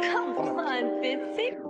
Come on, Bitsy.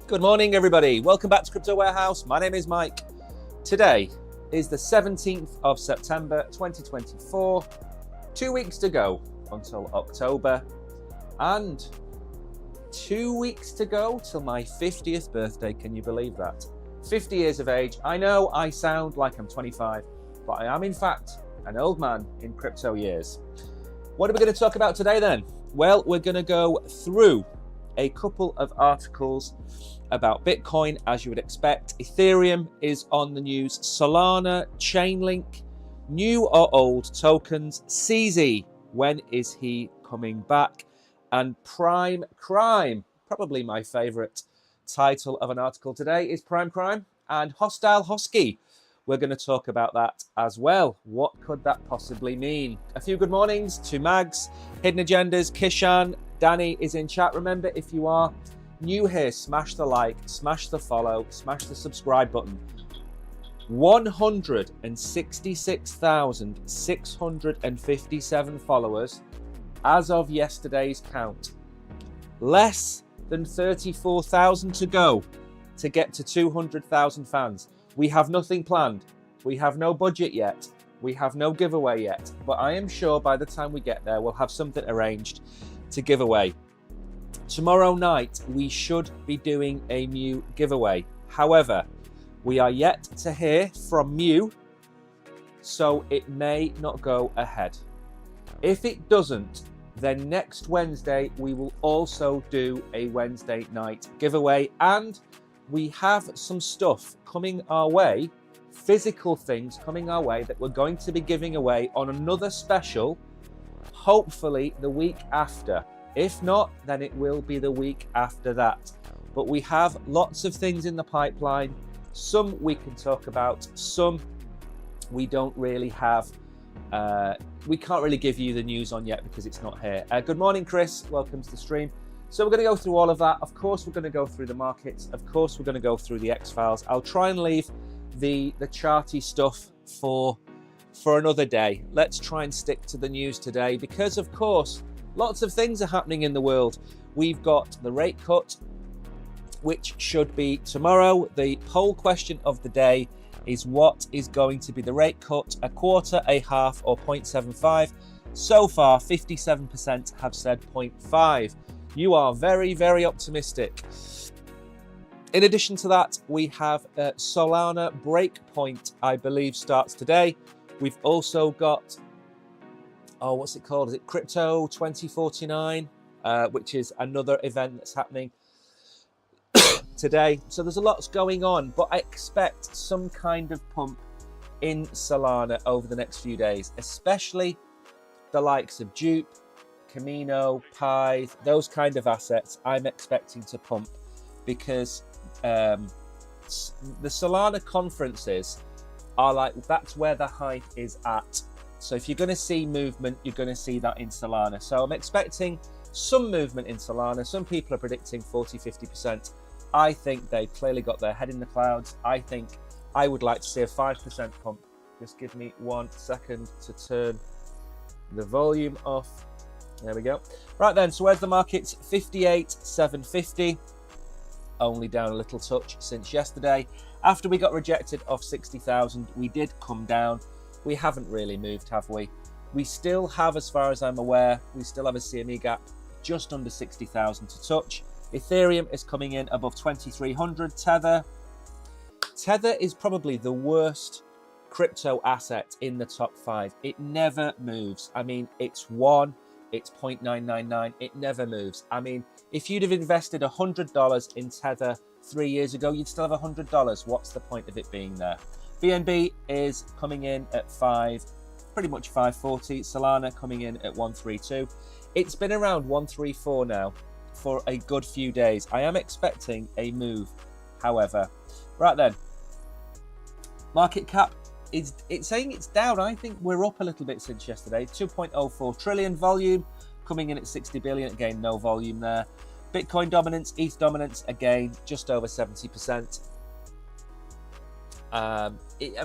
Good morning, everybody. Welcome back to Crypto Warehouse. My name is Mike. Today is the 17th of September, 2024. 2 weeks to go until October and 2 weeks to go till my 50th birthday. Can you believe that? 50 years of age. I know I sound like I'm 25, but I am in fact an old man in crypto years. What are we going to talk about today then? Well, we're going to go through a couple of articles about Bitcoin, as you would expect. Ethereum is on the news. Solana, Chainlink, new or old tokens. CZ, when is he coming back? And Prime Crime, probably my favourite title of an article today is Prime Crime and Hostile Husky. We're going to talk about that as well. What could that possibly mean? A few good mornings to Mags, Hidden Agendas, Kishan, Danny is in chat. Remember, if you are new here, smash the like, smash the follow, smash the subscribe button. 166,657 followers as of yesterday's count. Less than 34,000 to go to get to 200,000 fans. We have nothing planned. We have no budget yet. We have no giveaway yet. But I am sure by the time we get there, we'll have something arranged to give away. Tomorrow night, we should be doing a Mew giveaway. However, we are yet to hear from Mew, so it may not go ahead. If it doesn't, then next Wednesday, we will also do a Wednesday night giveaway. And we have some stuff coming our way, physical things coming our way that we're going to be giving away on another special, hopefully the week after. If not, then it will be the week after that. But we have lots of things in the pipeline. Some we can talk about, some we don't really have. We can't really give you the news on yet because it's not here. Good morning, Chris. Welcome to the stream. So we're going to go through all of that. Of course, we're going to go through the markets. Of course, we're going to go through the X-Files. I'll try and leave the charty stuff for another day. Let's try and stick to the news today because, of course, lots of things are happening in the world. We've got the rate cut, which should be tomorrow. The poll question of the day is what is going to be the rate cut, a quarter, a half, or 0.75? So far, 57% have said 0.5. You are very, very optimistic. In addition to that, we have Solana Breakpoint, I believe, starts today. We've also got, what's it called? Is it Crypto 2049, which is another event that's happening today. So there's a lot going on, but I expect some kind of pump in Solana over the next few days, especially the likes of Dupe, Camino, Pi, those kind of assets. I'm expecting to pump because the Solana conferences are like, that's where the hype is at. So if you're going to see movement, you're going to see that in Solana. So I'm expecting some movement in Solana. Some people are predicting 40-50%. I think they've clearly got their head in the clouds. I think I would like to see a 5% pump. Just give me 1 second to turn the volume off. There we go. Right then, so where's the markets? 58,750. Only down a little touch since yesterday. After we got rejected off 60,000, we did come down. We haven't really moved, have we? We still have, as far as I'm aware, we still have a CME gap just under 60,000 to touch. Ethereum is coming in above 2,300. Tether is probably the worst crypto asset in the top 5. It never moves. I mean, it's 1, it's 0.999. It never moves. I mean, if you'd have invested $100 in Tether 3 years ago, you'd still have $100. What's the point of it being there? BNB is coming in at 5, pretty much 540. Solana coming in at 132. It's been around 134 now for a good few days. I am expecting a move, however. Right then, market cap, it's saying it's down. I think we're up a little bit since yesterday. 2.04 trillion. Volume coming in at 60 billion. Again, no volume there. Bitcoin dominance, ETH dominance, again, just over 70%. I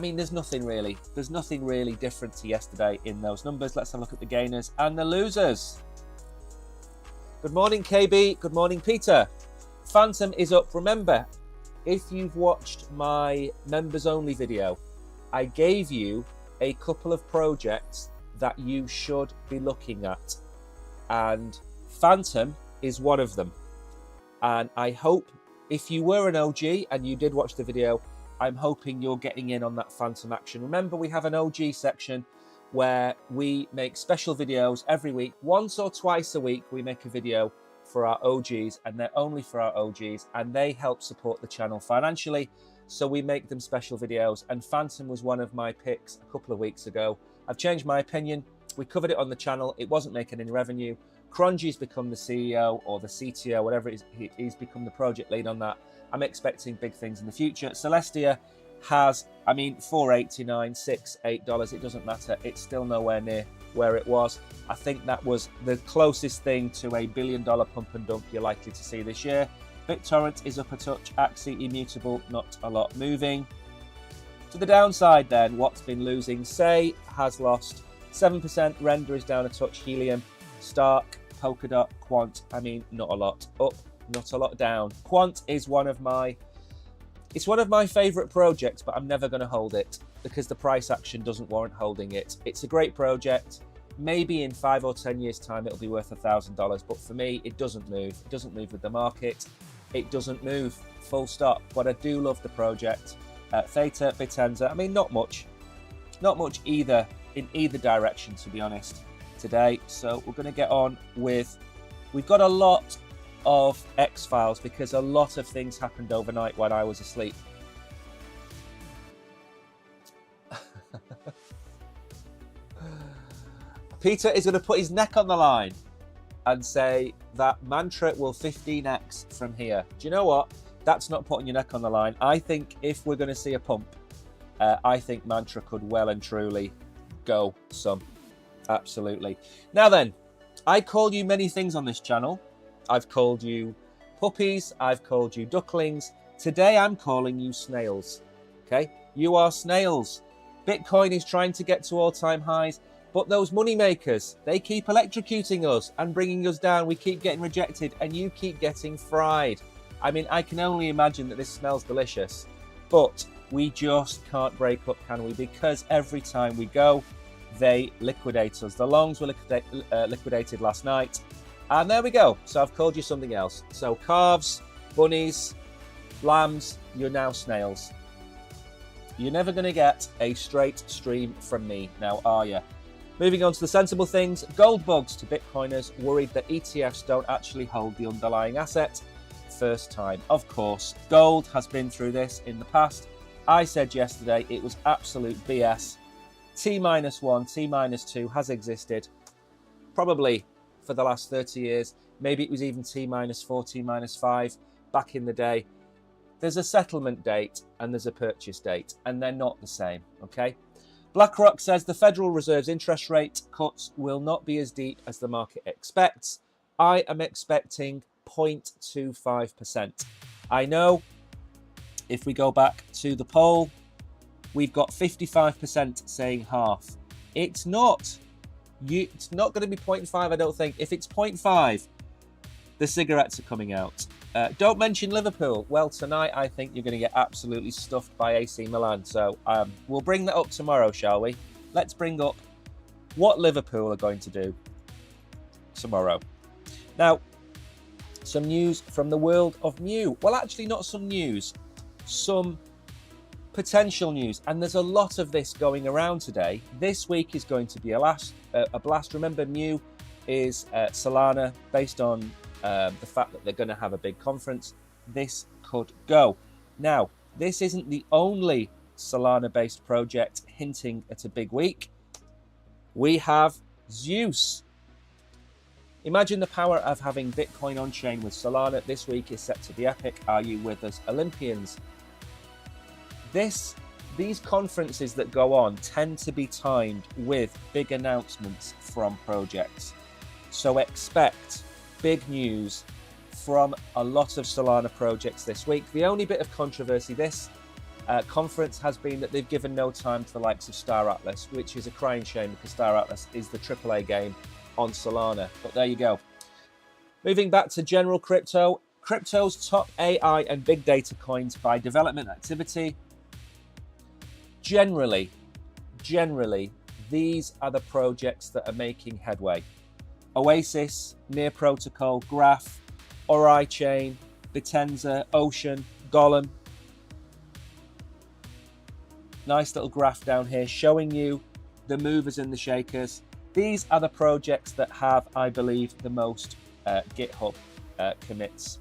mean, there's nothing really different to yesterday in those numbers. Let's have a look at the gainers and the losers. Good morning, KB. Good morning, Peter. Phantom is up. Remember, if you've watched my members only video, I gave you a couple of projects that you should be looking at, and Phantom is one of them. And I hope if you were an OG and you did watch the video, I'm hoping you're getting in on that Phantom action. Remember, we have an OG section where we make special videos every week. Once or twice a week, we make a video for our OGs, and they're only for our OGs, and they help support the channel financially, so we make them special videos. And Phantom was one of my picks a couple of weeks ago. I've changed my opinion. We covered it on the channel. It wasn't making any revenue. Crongy's become the CEO or the CTO, whatever it is. He's become the project lead on that. I'm expecting big things in the future. Celestia has, I mean, $4.89, $6, $8, it doesn't matter. It's still nowhere near where it was. I think that was the closest thing to a $1 billion pump and dump you're likely to see this year. BitTorrent is up a touch, Axie immutable, not a lot moving. To the downside then, what's been losing? Say has lost 7%, Render is down a touch, Helium, Stark, Polkadot, Quant, I mean, not a lot up, not a lot down. Quant is one of my favorite projects, but I'm never going to hold it because the price action doesn't warrant holding it. It's a great project. Maybe in 5 or 10 years time, it'll be worth $1,000. But for me, it doesn't move. It doesn't move with the market. It doesn't move, full stop. But I do love the project. Theta, Bitenza, I mean, not much either in either direction, to be honest, today. So we're going to get on with, we've got a lot of X-Files because a lot of things happened overnight when I was asleep. Peter is going to put his neck on the line and say that Mantra will 15x from here. Do you know what? That's not putting your neck on the line. I think if we're going to see a pump, I think Mantra could well and truly go some. Absolutely. Now then, I call you many things on this channel. I've called you puppies. I've called you ducklings. Today I'm calling you snails. Okay? You are snails. Bitcoin is trying to get to all-time highs, but those money makers, they keep electrocuting us and bringing us down. We keep getting rejected and you keep getting fried. I mean, I can only imagine that this smells delicious, but we just can't break up, can we? Because every time we go, they liquidate us. The longs were liquidated last night. And there we go. So I've called you something else. So calves, bunnies, lambs, you're now snails. You're never going to get a straight stream from me now, are you? Moving on to the sensible things. Gold bugs to Bitcoiners worried that ETFs don't actually hold the underlying asset. First time. Of course, gold has been through this in the past. I said yesterday it was absolute BS. T-1, T-2 has existed probably for the last 30 years. Maybe it was even T-4, T-5 back in the day. There's a settlement date and there's a purchase date, and they're not the same, okay? BlackRock says the Federal Reserve's interest rate cuts will not be as deep as the market expects. I am expecting 0.25%. I know if we go back to the poll, we've got 55% saying half. It's not going to be 0.5, I don't think. If it's 0.5, the cigarettes are coming out. Don't mention Liverpool. Well, tonight I think you're going to get absolutely stuffed by AC Milan. So we'll bring that up tomorrow, shall we? Let's bring up what Liverpool are going to do tomorrow. Now, some news from the world of Mew. Well, actually not some news, some potential news. And there's a lot of this going around today. This week is going to be a blast. Remember, Mew is Solana based on the fact that they're going to have a big conference. This could go. Now, this isn't the only Solana-based project hinting at a big week. We have Zeus. Imagine the power of having Bitcoin on-chain with Solana. This week is set to be epic. Are you with us, Olympians? These conferences that go on tend to be timed with big announcements from projects. So expect big news from a lot of Solana projects this week. The only bit of controversy this conference has been that they've given no time to the likes of Star Atlas, which is a crying shame because Star Atlas is the AAA game on Solana. But there you go. Moving back to general crypto, crypto's top AI and big data coins by development activity. Generally, these are the projects that are making headway. Oasis, Near Protocol, Graph, Ori Chain, Bitenza, Ocean, Golem. Nice little graph down here showing you the movers and the shakers. These are the projects that have, I believe, the most GitHub commits.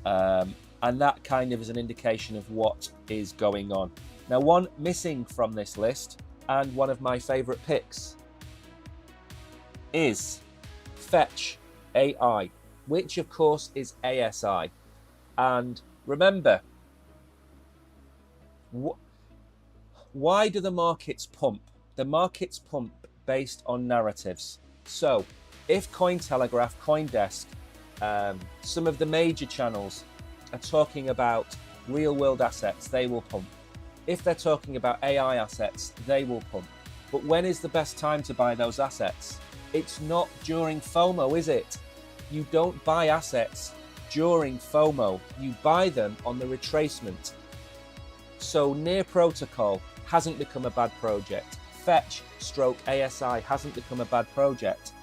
And that kind of is an indication of what is going on. Now, one missing from this list, and one of my favorite picks, is Fetch AI, which of course is ASI. And remember, why do the markets pump? The markets pump based on narratives. So if Cointelegraph, CoinDesk, some of the major channels are talking about real world assets, they will pump. If they're talking about AI assets, they will pump. But when is the best time to buy those assets? It's not during FOMO, is it? You don't buy assets during FOMO. You buy them on the retracement. So Near Protocol hasn't become a bad project. Fetch stroke ASI hasn't become a bad project.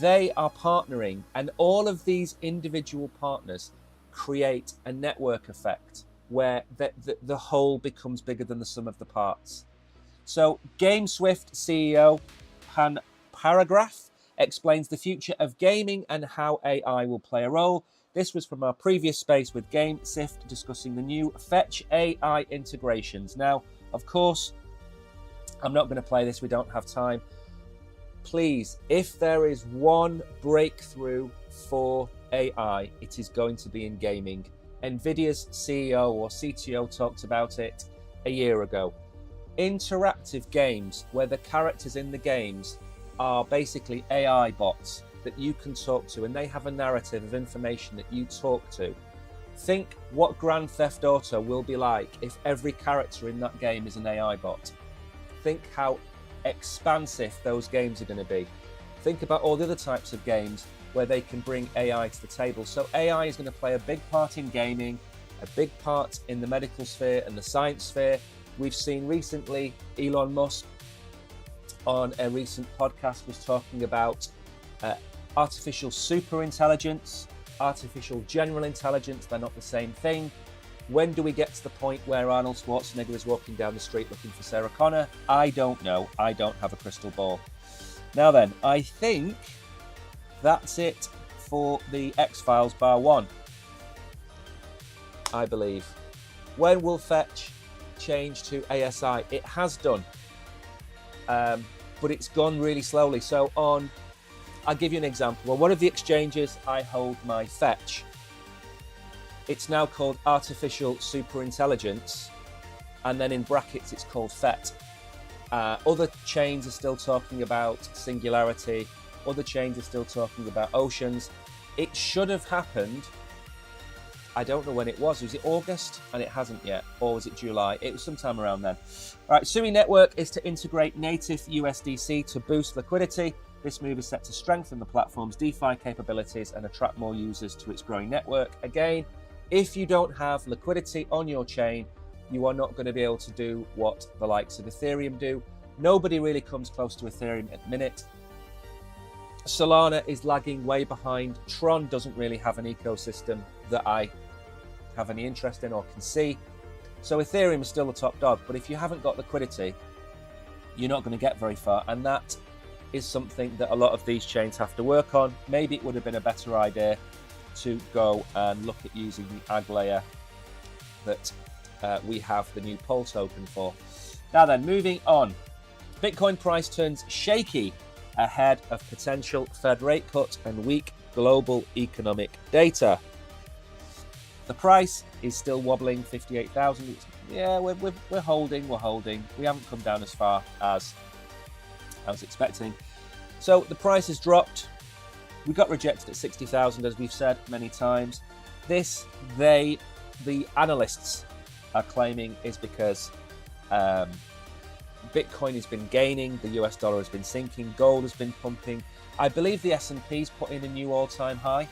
They are partnering, and all of these individual partners create a network effect where the whole becomes bigger than the sum of the parts. So GameSwift CEO Han Paragraph explains the future of gaming and how AI will play a role. This was from our previous space with GameSwift discussing the new Fetch AI integrations. Now, of course, I'm not going to play this. We don't have time. Please, if there is one breakthrough for AI, it is going to be in gaming. NVIDIA's CEO or CTO talked about it a year ago. Interactive games where the characters in the games are basically AI bots that you can talk to, and they have a narrative of information that you talk to. Think what Grand Theft Auto will be like if every character in that game is an AI bot. Think how expansive those games are going to be. Think about all the other types of games where they can bring AI to the table. So AI is going to play a big part in gaming, a big part in the medical sphere and the science sphere. We've seen recently Elon Musk on a recent podcast was talking about artificial super intelligence, artificial general intelligence. They're not the same thing. When do we get to the point where Arnold Schwarzenegger is walking down the street looking for Sarah Connor? I don't know. I don't have a crystal ball. Now then, I think that's it for the X-Files bar one, I believe. When will Fetch change to ASI? It has done, but it's gone really slowly. So I'll give you an example. On one of the exchanges, I hold my Fetch. It's now called Artificial Superintelligence, and then in brackets it's called FET. Other chains are still talking about Singularity. Other chains are still talking about Oceans. It should have happened. I don't know when it was. Was it August? And it hasn't yet. Or was it July? It was sometime around then. All right, Sui Network is to integrate native USDC to boost liquidity. This move is set to strengthen the platform's DeFi capabilities and attract more users to its growing network. Again, if you don't have liquidity on your chain, you are not going to be able to do what the likes of Ethereum do. Nobody really comes close to Ethereum at the minute. Solana is lagging way behind. Tron doesn't really have an ecosystem that I have any interest in or can see. So Ethereum is still the top dog, but if you haven't got liquidity, you're not going to get very far. And that is something that a lot of these chains have to work on. Maybe it would have been a better idea to go and look at using the AG layer that we have the new Pulse token for. Now then, moving on. Bitcoin price turns shaky ahead of potential Fed rate cut and weak global economic data. The price is still wobbling, 58,000. Yeah, we're holding. We haven't come down as far as I was expecting. So the price has dropped. We got rejected at 60,000, as we've said many times. This, the analysts are claiming is because Bitcoin has been gaining, the US dollar has been sinking, gold has been pumping. I believe the S&P's put in a new all-time high.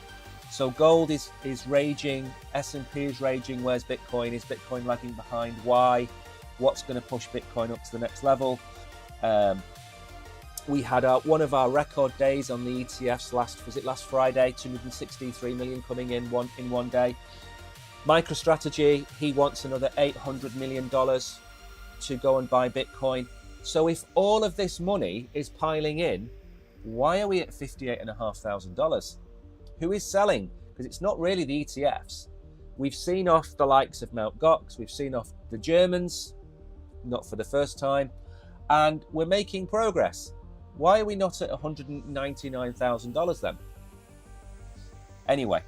So gold is raging, S&P is raging, where's Bitcoin? Is Bitcoin lagging behind? Why? What's going to push Bitcoin up to the next level? We had one of our record days on the ETFs last Friday, 263 million coming in one day. MicroStrategy, he wants another $800 million to go and buy Bitcoin. So if all of this money is piling in, why are we at $58,500? Who is selling? Because it's not really the ETFs. We've seen off the likes of Mt. Gox, we've seen off the Germans, not for the first time, and we're making progress. Why are we not at $199,000 then? Anyway,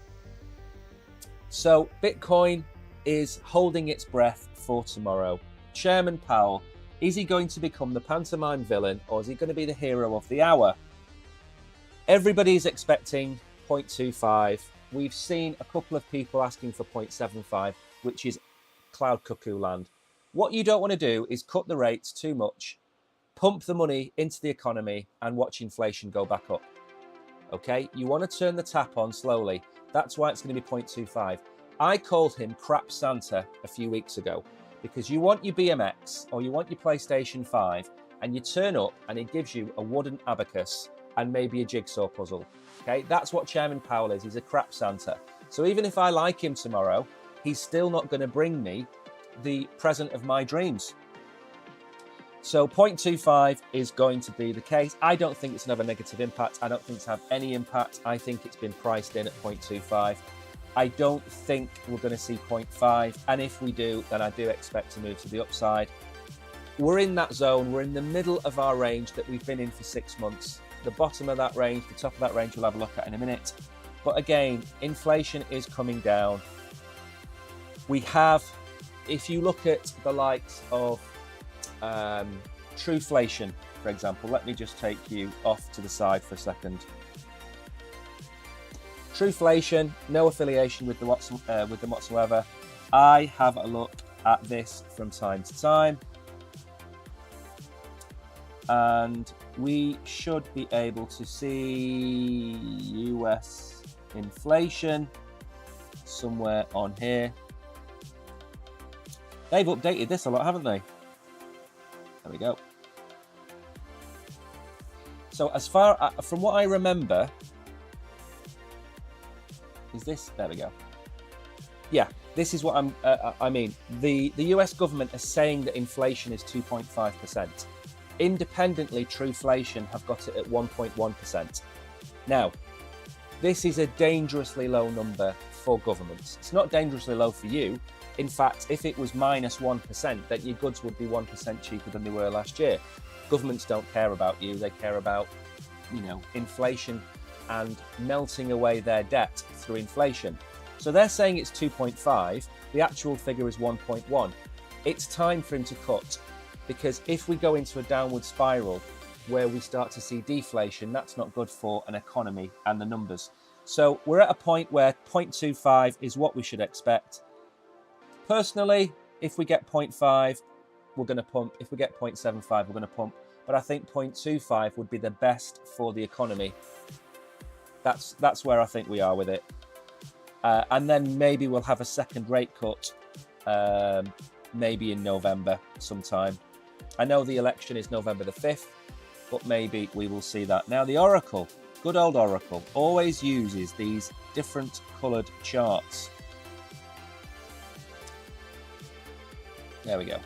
so Bitcoin is holding its breath for tomorrow. Chairman Powell, is he going to become the pantomime villain, or is he going to be the hero of the hour? Everybody's expecting 0.25. We've seen a couple of people asking for 0.75, which is cloud cuckoo land. What you don't want to do is cut the rates too much, pump the money into the economy, and watch inflation go back up. Okay, you want to turn the tap on slowly. That's why it's going to be 0.25. I called him Crap Santa a few weeks ago, because you want your BMX or you want your PlayStation 5 and you turn up and it gives you a wooden abacus and maybe a jigsaw puzzle. Okay, that's what Chairman Powell is. He's a crap Santa. So even if I like him tomorrow, he's still not going to bring me the present of my dreams. So 0.25 is going to be the case. I don't think it's another negative impact. I don't think it's have any impact. I think it's been priced in at 0.25. I don't think we're going to see 0.5. And if we do, then I do expect to move to the upside. We're in that zone. We're in the middle of our range that we've been in for 6 months. The bottom of that range, the top of that range, we'll have a look at in a minute. But again, inflation is coming down. We have, if you look at the likes of Trueflation, for example, let me just take you off to the side for a second. Trueflation, no affiliation with them whatsoever. I have a look at this from time to time, and we should be able to see US inflation somewhere on here. They've updated this a lot, haven't they? There we go. So as far from what I remember, is this? There we go. Yeah, this is what I mean. The US government is saying that inflation is 2.5%. Independently, Trueflation have got it at 1.1%. Now, this is a dangerously low number for governments. It's not dangerously low for you. In fact, if it was minus 1%, then your goods would be 1% cheaper than they were last year. Governments don't care about you. They care about, inflation and melting away their debt through inflation. So they're saying it's 2.5. The actual figure is 1.1. It's time for him to cut, because if we go into a downward spiral where we start to see deflation, that's not good for an economy and the numbers. So we're at a point where 0.25 is what we should expect. Personally, if we get 0.5, we're going to pump. If we get 0.75, we're going to pump. But I think 0.25 would be the best for the economy. That's where I think we are with it. And then maybe we'll have a second rate cut, maybe in November sometime. I know the election is November the 5th, but maybe we will see that. Now, the Oracle, good old Oracle, always uses these different coloured charts. There we go.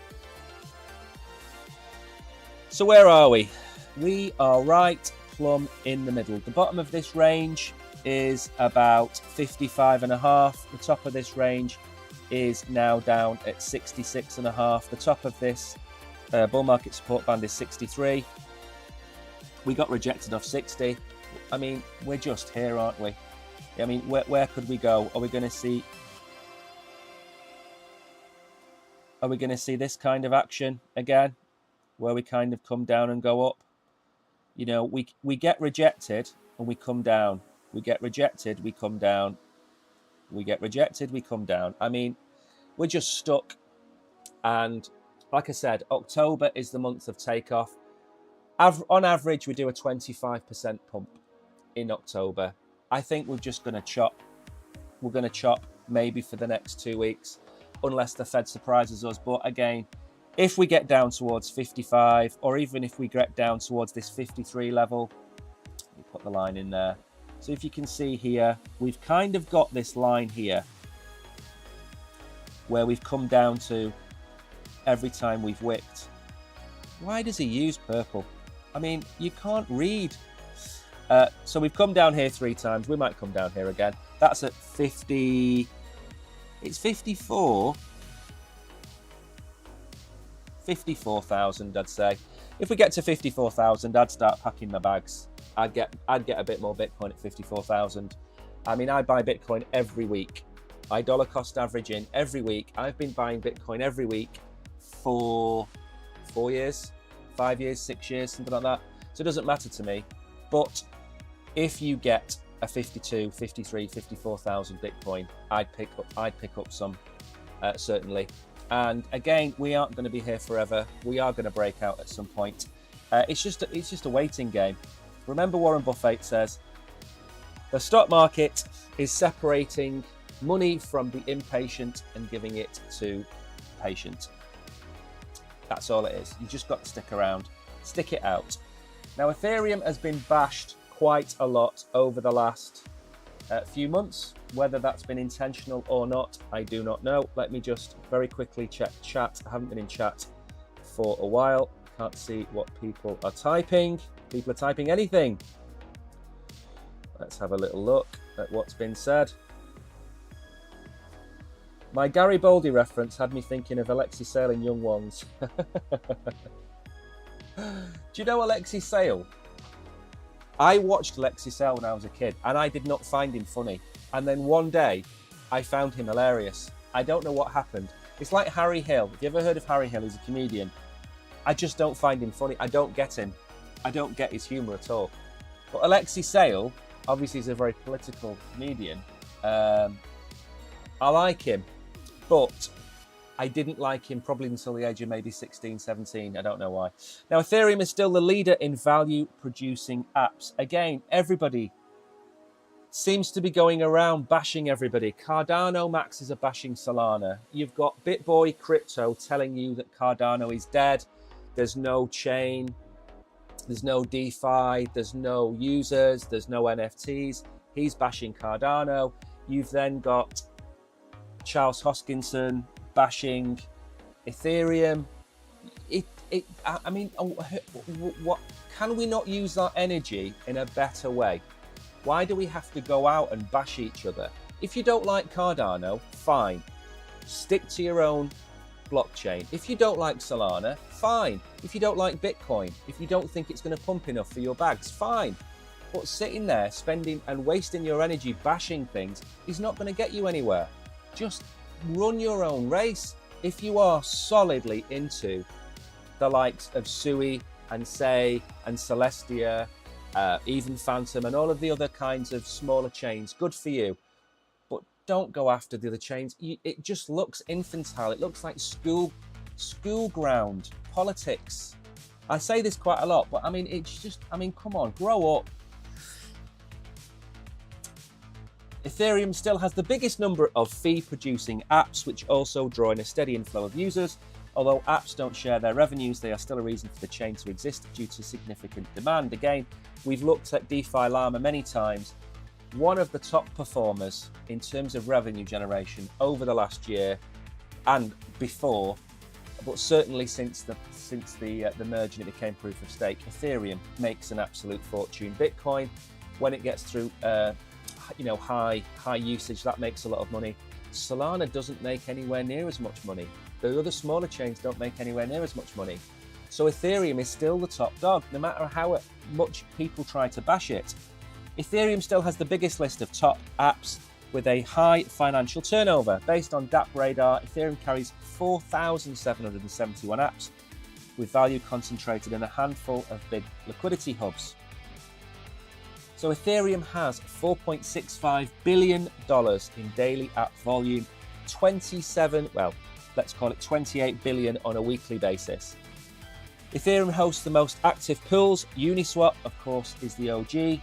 So where are we? We are right plumb in the middle. The bottom of this range is about 55.5. The top of this range is now down at 66.5. The top of this bull market support band is 63. We got rejected off 60. I mean, we're just here, aren't we? I mean, where could we go? Are we going to see this kind of action again, where we kind of come down and go up? We get rejected and we come down. We get rejected, we come down. We get rejected, we come down. I mean, we're just stuck. And like I said, October is the month of takeoff. On average, we do a 25% pump in October. I think we're just going to chop. We're going to chop maybe for the next 2 weeks, unless the Fed surprises us. But again, if we get down towards 55, or even if we get down towards this 53 level, let me put the line in there. So if you can see here, we've kind of got this line here where we've come down to every time we've wicked. Why does he use purple? I mean, you can't read. So we've come down here 3 times. We might come down here again. That's at 50. It's 54,000, I'd say. If we get to 54,000, I'd start packing my bags. I'd get a bit more Bitcoin at 54,000. I mean, I buy Bitcoin every week. I dollar cost averaging every week. I've been buying Bitcoin every week for 4 years, 5 years, 6 years, something like that. So it doesn't matter to me. But if you get a 52, 53, 54,000 Bitcoin, I'd pick up some, certainly. And again, we aren't going to be here forever. We are going to break out at some point. It's just a waiting game. Remember, Warren Buffett says the stock market is separating money from the impatient and giving it to patient. That's all it is. You just got to stick around, stick it out. Now, Ethereum has been bashed quite a lot over the last few months. Whether that's been intentional or not, I do not know. Let me just very quickly check chat. I haven't been in chat for a while. Can't see what people are typing. People are typing anything. Let's have a little look at what's been said. My Garibaldi reference had me thinking of Alexei Sale in Young Ones. Do you know Alexei Sale? I watched Alexei Sale when I was a kid and I did not find him funny. And then one day I found him hilarious. I don't know what happened. It's like Harry Hill. Have you ever heard of Harry Hill? He's a comedian. I just don't find him funny. I don't get him. I don't get his humour at all. But Alexei Sale, obviously, is a very political comedian. I like him, but I didn't like him probably until the age of maybe 16, 17. I don't know why. Now, Ethereum is still the leader in value-producing apps. Again, everybody seems to be going around bashing everybody. Cardano maxes are bashing Solana. You've got BitBoy Crypto telling you that Cardano is dead. There's no chain. There's no DeFi. There's no users. There's no NFTs. He's bashing Cardano. You've then got Charles Hoskinson bashing Ethereum. I mean, what can we not use our energy in a better way? Why do we have to go out and bash each other? If you don't like Cardano, fine. Stick to your own blockchain. If you don't like Solana, fine. If you don't like Bitcoin, if you don't think it's going to pump enough for your bags, fine. But sitting there, spending and wasting your energy bashing things is not going to get you anywhere. Just run your own race. If you are solidly into the likes of Sui and Say and Celestia, even Phantom and all of the other kinds of smaller chains, good for you. But don't go after the other chains. It just looks infantile. It looks like school ground politics. I say this quite a lot, but I mean, it's just, I mean, come on, grow up. Ethereum still has the biggest number of fee-producing apps, which also draw in a steady inflow of users. Although apps don't share their revenues, they are still a reason for the chain to exist due to significant demand. Again, we've looked at DeFi Llama many times. One of the top performers in terms of revenue generation over the last year and before, but certainly since the merge and it became proof of stake, Ethereum makes an absolute fortune. Bitcoin, when it gets through high usage, that makes a lot of money. Solana doesn't make anywhere near as much money. The other smaller chains don't make anywhere near as much money. So Ethereum is still the top dog, no matter how much people try to bash it. Ethereum still has the biggest list of top apps with a high financial turnover. Based on DApp Radar, Ethereum carries 4,771 apps, with value concentrated in a handful of big liquidity hubs. So Ethereum has $4.65 billion in daily app volume, 28 billion on a weekly basis. Ethereum hosts the most active pools. Uniswap, of course, is the OG.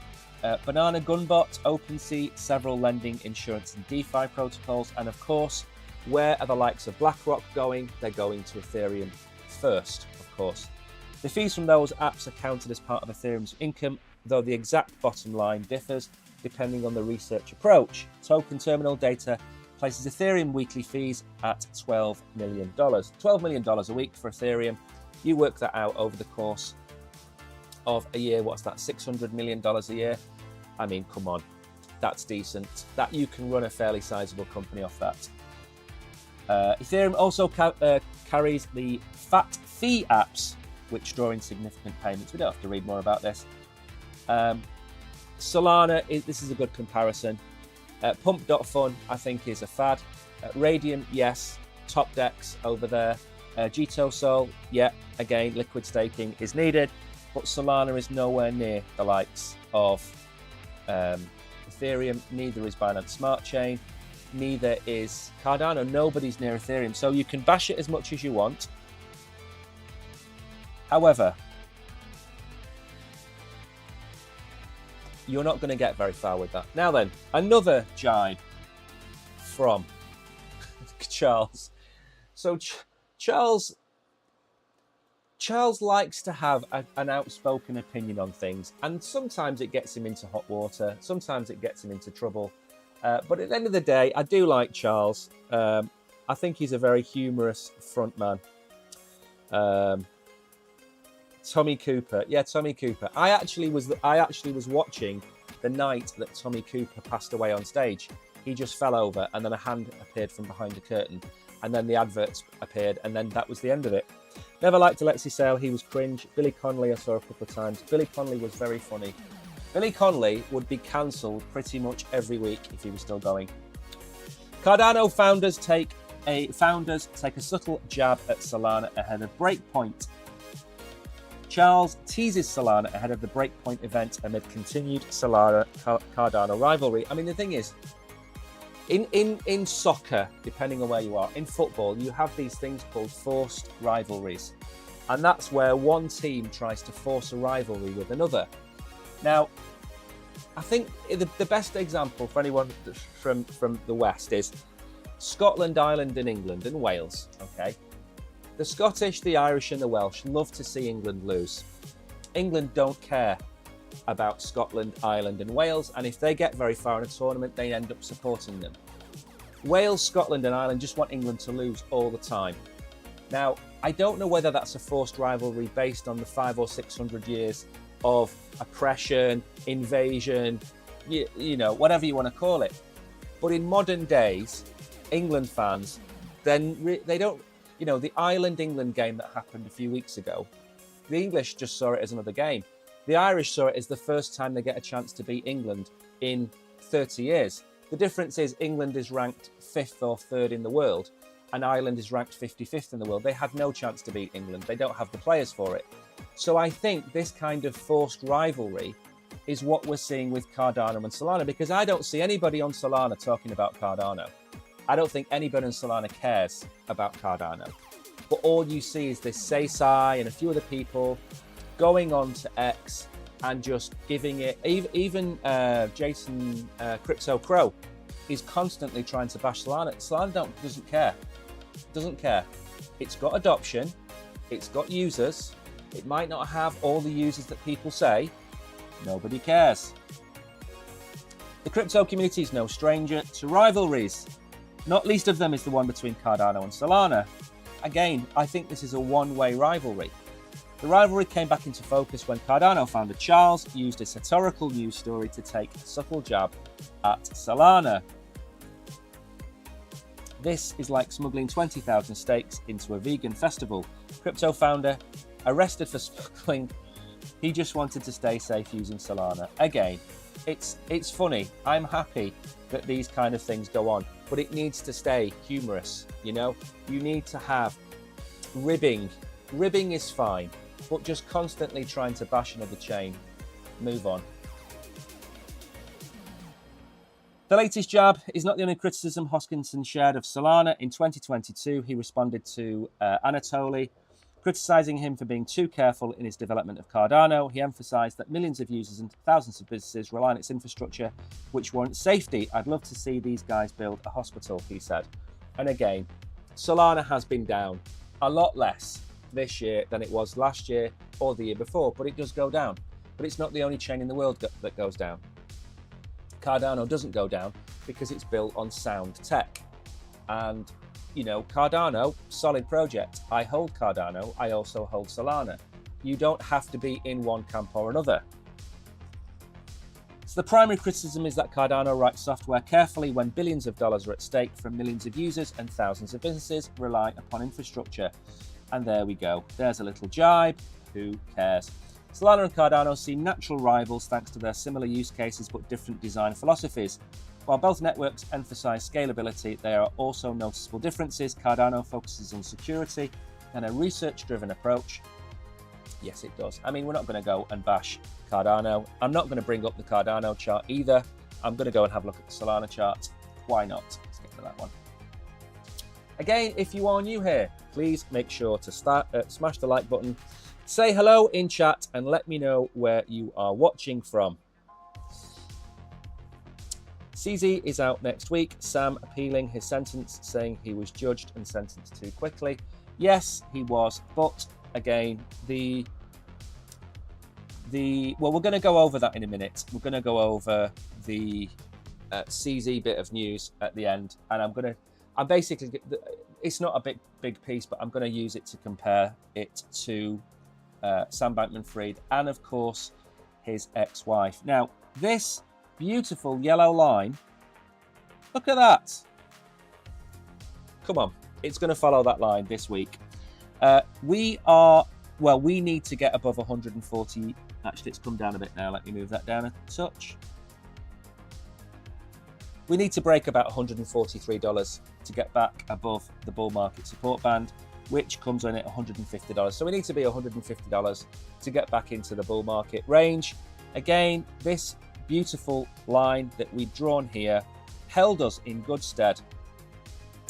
Banana Gunbot, OpenSea, several lending, insurance and DeFi protocols. And of course, where are the likes of BlackRock going? They're going to Ethereum first, of course. The fees from those apps are counted as part of Ethereum's income, though the exact bottom line differs depending on the research approach. Token terminal data places Ethereum weekly fees at $12 million. $12 million a week for Ethereum. You work that out over the course of a year. What's that? $600 million a year. I mean, come on, that's decent. That you can run a fairly sizable company off that. Ethereum also carries the fat fee apps, which draw in significant payments. We don't have to read more about this. Solana, this is a good comparison. Pump.fun, I think, is a fad. Radium, yes. Top Dex over there. Sol, yeah, again, liquid staking is needed. But Solana is nowhere near the likes of Ethereum. Neither is Binance Smart Chain. Neither is Cardano. Nobody's near Ethereum. So you can bash it as much as you want. However, you're not going to get very far with that. Now then, another jibe from Charles. So Charles likes to have an outspoken opinion on things, and sometimes it gets him into hot water, sometimes it gets him into trouble. But at the end of the day, I do like Charles. I think he's a very humorous frontman. Tommy Cooper, yeah, Tommy Cooper. I actually was watching the night that Tommy Cooper passed away on stage. He just fell over, and then a hand appeared from behind the curtain, and then the adverts appeared, and then that was the end of it. Never liked Alexei Sale, he was cringe. Billy Connolly I saw a couple of times. Billy Connolly was very funny. Billy Connolly would be cancelled pretty much every week if he was still going. Cardano founders take a subtle jab at Solana ahead of Breakpoint. Charles teases Solana ahead of the Breakpoint event amid continued Solana-Cardano rivalry. I mean, the thing is, in soccer, depending on where you are, in football, you have these things called forced rivalries. And that's where one team tries to force a rivalry with another. Now, I think the best example for anyone from the West is Scotland, Ireland, and England, and Wales, okay? The Scottish, the Irish, and the Welsh love to see England lose. England don't care about Scotland, Ireland, and Wales, and if they get very far in a tournament, they end up supporting them. Wales, Scotland, and Ireland just want England to lose all the time. Now, I don't know whether that's a forced rivalry based on the 500 or 600 years of oppression, invasion, you know, whatever you want to call it. But in modern days, England fans, then they don't, you know, the Ireland-England game that happened a few weeks ago, the English just saw it as another game. The Irish saw it as the first time they get a chance to beat England in 30 years. The difference is England is ranked 5th or 3rd in the world, and Ireland is ranked 55th in the world. They had no chance to beat England. They don't have the players for it. So I think this kind of forced rivalry is what we're seeing with Cardano and Solana, because I don't see anybody on Solana talking about Cardano. I don't think anybody on Solana cares about Cardano. But all you see is this Seisai and a few other people going on to X and just giving it, even Jason Crypto Crow is constantly trying to bash Solana. Solana doesn't care. It's got adoption, it's got users. It might not have all the users that people say. Nobody cares. The crypto community is no stranger to rivalries. Not least of them is the one between Cardano and Solana. Again, I think this is a one-way rivalry. The rivalry came back into focus when Cardano founder Charles used a satirical news story to take a subtle jab at Solana. This is like smuggling 20,000 steaks into a vegan festival. Crypto founder arrested for smuggling. He just wanted to stay safe using Solana. Again, it's funny. I'm happy that these kind of things go on, but it needs to stay humorous, you know? You need to have ribbing. Ribbing is fine, but just constantly trying to bash another chain. Move on. The latest jab is not the only criticism Hoskinson shared of Solana. In 2022, he responded to Anatoly, criticising him for being too careful in his development of Cardano. He emphasised that millions of users and thousands of businesses rely on its infrastructure, which warrants safety. I'd love to see these guys build a hospital, he said. And again, Solana has been down a lot less this year than it was last year or the year before, but it does go down. But it's not the only chain in the world that goes down. Cardano doesn't go down because it's built on sound tech. And you know, Cardano, solid project. I hold Cardano. I also hold Solana. You don't have to be in one camp or another. So the primary criticism is that Cardano writes software carefully when billions of dollars are at stake from millions of users and thousands of businesses rely upon infrastructure. And there we go. There's a little jibe. Who cares? Solana and Cardano seem natural rivals thanks to their similar use cases but different design philosophies. While both networks emphasize scalability, there are also noticeable differences. Cardano focuses on security and a research-driven approach. Yes, it does. I mean, we're not going to go and bash Cardano. I'm not going to bring up the Cardano chart either. I'm going to go and have a look at the Solana chart. Why not? Let's get to that one. Again, if you are new here, please make sure to smash the like button. Say hello in chat and let me know where you are watching from. CZ is out next week. Sam appealing his sentence, saying he was judged and sentenced too quickly. Yes, he was, but again, well, we're going to go over that in a minute. We're going to go over the CZ bit of news at the end, and I'm basically, it's not a big piece, but I'm going to use it to compare it to Sam Bankman-Fried and, of course, his ex-wife. Now, this beautiful yellow line, look at that. Come on, it's going to follow that line this week. We need to get above 140. Actually, it's come down a bit now. Let me move that down a touch. We need to break about $143 to get back above the bull market support band, which comes in at $150. So we need to be $150 to get back into the bull market range. Again, this beautiful line that we've drawn here held us in good stead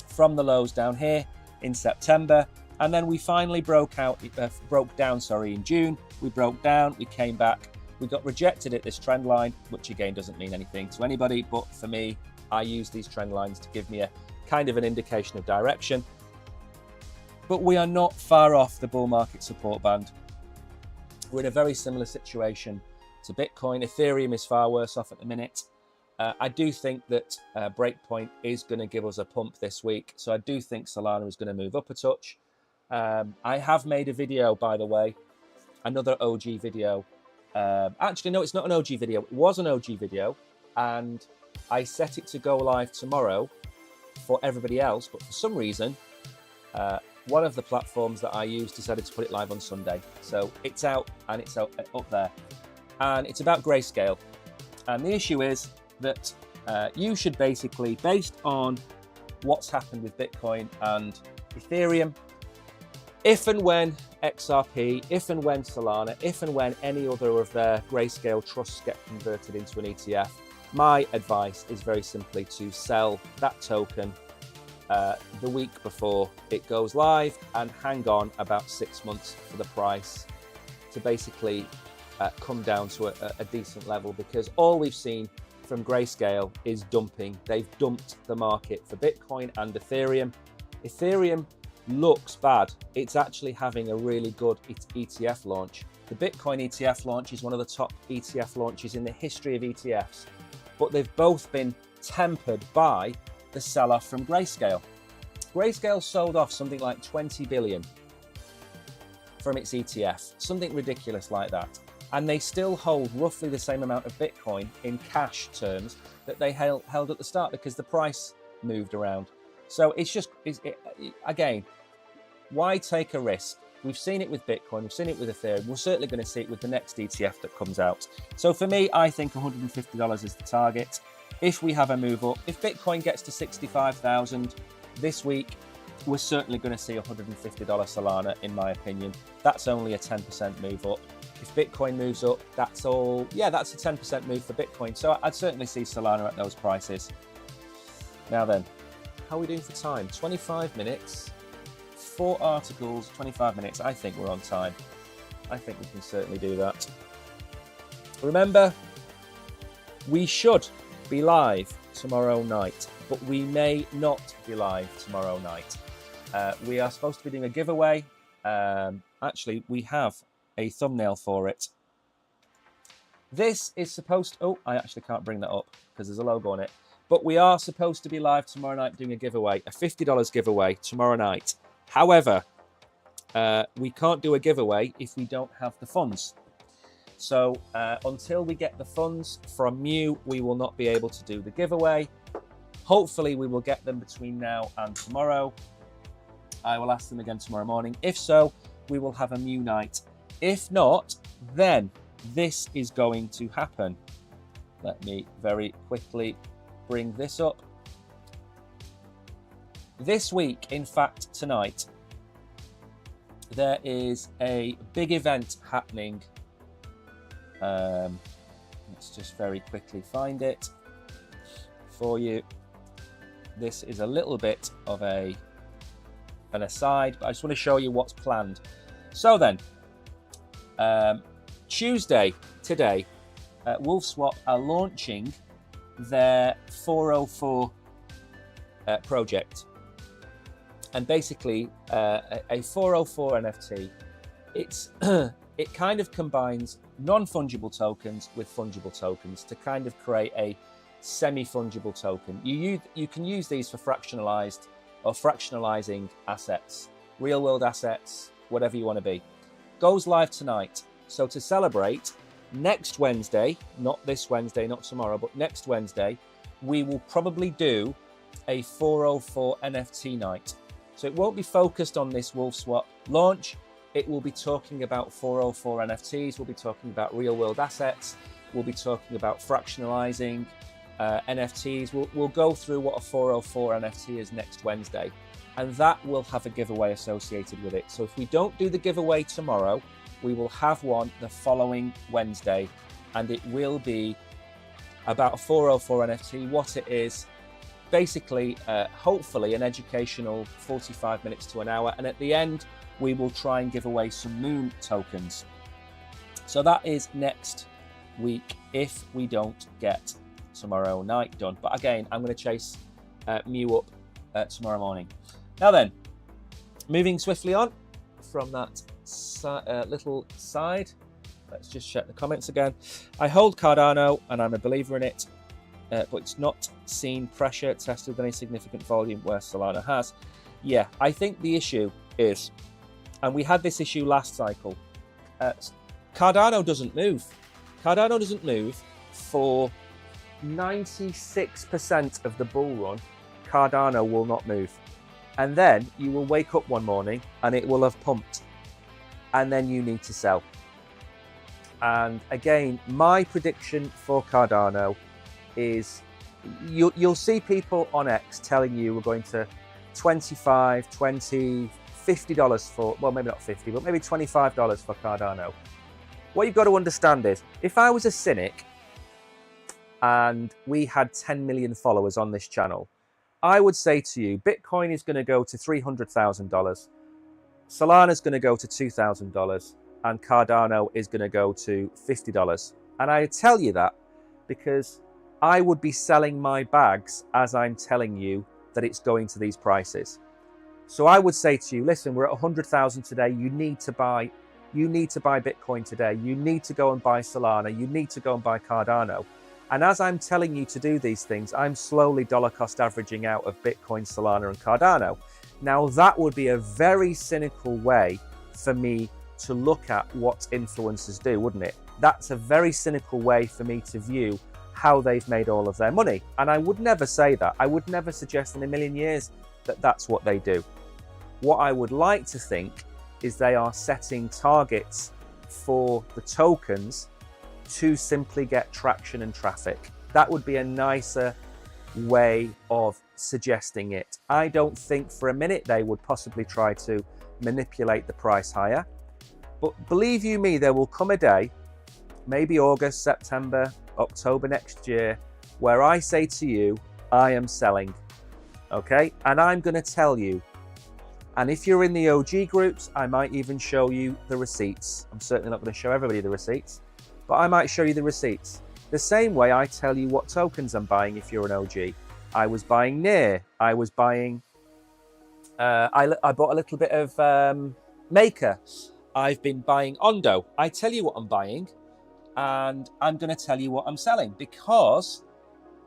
from the lows down here in September, and then we finally broke down in June. We broke down, we came back, we got rejected at this trend line, which again doesn't mean anything to anybody, but for me, I use these trend lines to give me a kind of an indication of direction. But we are not far off the bull market support band. We're in a very similar situation to Bitcoin. Ethereum is far worse off at the minute. I do think that Breakpoint is going to give us a pump this week. So I do think Solana is going to move up a touch. I have made a video, by the way, another OG video. Actually, no, it's not an OG video. It was an OG video. And I set it to go live tomorrow for everybody else. But for some reason, one of the platforms that I use decided to put it live on Sunday. So it's out and it's up there. And it's about Grayscale. And the issue is that you should basically, based on what's happened with Bitcoin and Ethereum, if and when XRP, if and when Solana, if and when any other of their Grayscale trusts get converted into an ETF, my advice is very simply to sell that token the week before it goes live and hang on about 6 months for the price to basically come down to a decent level, because all we've seen from Grayscale is dumping. They've dumped the market for Bitcoin and Ethereum. Ethereum looks bad. It's actually having a really good ETF launch. The Bitcoin ETF launch is one of the top ETF launches in the history of ETFs, but they've both been tempered by the sell-off from Grayscale. Grayscale sold off something like 20 billion from its ETF, something ridiculous like that. And they still hold roughly the same amount of Bitcoin in cash terms that they held at the start, because the price moved around. So again, why take a risk? We've seen it with Bitcoin, we've seen it with Ethereum, we're certainly going to see it with the next ETF that comes out. So for me, I think $150 is the target. If we have a move up, if Bitcoin gets to 65,000 this week, we're certainly going to see $150 Solana, in my opinion. That's only a 10% move up. If Bitcoin moves up, that's a 10% move for Bitcoin. So I'd certainly see Solana at those prices. Now then, how are we doing for time? 25 minutes, 4 articles, 25 minutes. I think we're on time. I think we can certainly do that. Remember, we should be live tomorrow night, but we may not be live tomorrow night. We are supposed to be doing a giveaway. Actually, we have a thumbnail for it. This is supposed to, I actually can't bring that up because there's a logo on it, but we are supposed to be live tomorrow night doing a giveaway, a $50 giveaway tomorrow night. However, we can't do a giveaway if we don't have the funds. So until we get the funds from you, we will not be able to do the giveaway. Hopefully we will get them between now and tomorrow. I will ask them again tomorrow morning. If so, we will have a Mew night. If not, then this is going to happen. Let me very quickly bring this up. This week, in fact, tonight, there is a big event happening. Let's just very quickly find it for you. This is a little bit of an aside, but I just want to show you what's planned. So then, Tuesday, today, WolfSwap are launching their 404 project. And basically, a 404 NFT, it kind of combines non-fungible tokens with fungible tokens to kind of create a semi-fungible token. You can use these for fractionalized or fractionalizing assets, real-world assets, whatever you want to be. Goes live tonight. So to celebrate, next Wednesday, not this Wednesday, not tomorrow, but next Wednesday, we will probably do a 404 NFT night. So it won't be focused on this WolfSwap launch. It will be talking about 404 NFTs. We'll be talking about real world assets. We'll be talking about fractionalizing NFTs. We'll go through what a 404 NFT is next Wednesday. And that will have a giveaway associated with it. So if we don't do the giveaway tomorrow, we will have one the following Wednesday. And it will be about a 404 NFT, what it is, basically, hopefully an educational 45 minutes to an hour. And at the end, we will try and give away some Moon tokens. So that is next week if we don't get tomorrow night done. But again, I'm going to chase Mew up tomorrow morning. Now then, moving swiftly on from that little side, let's just check the comments again. I hold Cardano and I'm a believer in it. But it's not seen pressure tested with any significant volume where Solana has. Yeah, I think the issue is, and we had this issue last cycle, Cardano doesn't move. Cardano doesn't move for 96% of the bull run. Cardano will not move. And then you will wake up one morning and it will have pumped. And then you need to sell. And again, my prediction for Cardano is you'll see people on X telling you we're going to $25, $20, $50 for, well, maybe not 50, but maybe $25 for Cardano. What you've got to understand is, if I was a cynic and we had 10 million followers on this channel, I would say to you, Bitcoin is going to go to $300,000, Solana is going to go to $2,000, and Cardano is going to go to $50. And I tell you that because I would be selling my bags as I'm telling you that it's going to these prices. So I would say to you, listen, we're at 100,000 today. You need to buy Bitcoin today. You need to go and buy Solana. You need to go and buy Cardano. And as I'm telling you to do these things, I'm slowly dollar cost averaging out of Bitcoin, Solana, and Cardano. Now that would be a very cynical way for me to look at what influencers do, wouldn't it? That's a very cynical way for me to view how they've made all of their money. And I would never say that. I would never suggest in a million years that that's what they do. What I would like to think is they are setting targets for the tokens to simply get traction and traffic. That would be a nicer way of suggesting it. I don't think for a minute they would possibly try to manipulate the price higher. But believe you me, there will come a day, maybe August, September, October next year, where I say to you, I am selling, okay? And I'm going to tell you. And if you're in the OG groups, I might even show you the receipts. I'm certainly not going to show everybody the receipts, but I might show you the receipts. The same way I tell you what tokens I'm buying if you're an OG. I was buying NEAR. I was buying, I bought a little bit of Maker. I've been buying Ondo. I tell you what I'm buying, and I'm going to tell you what I'm selling, because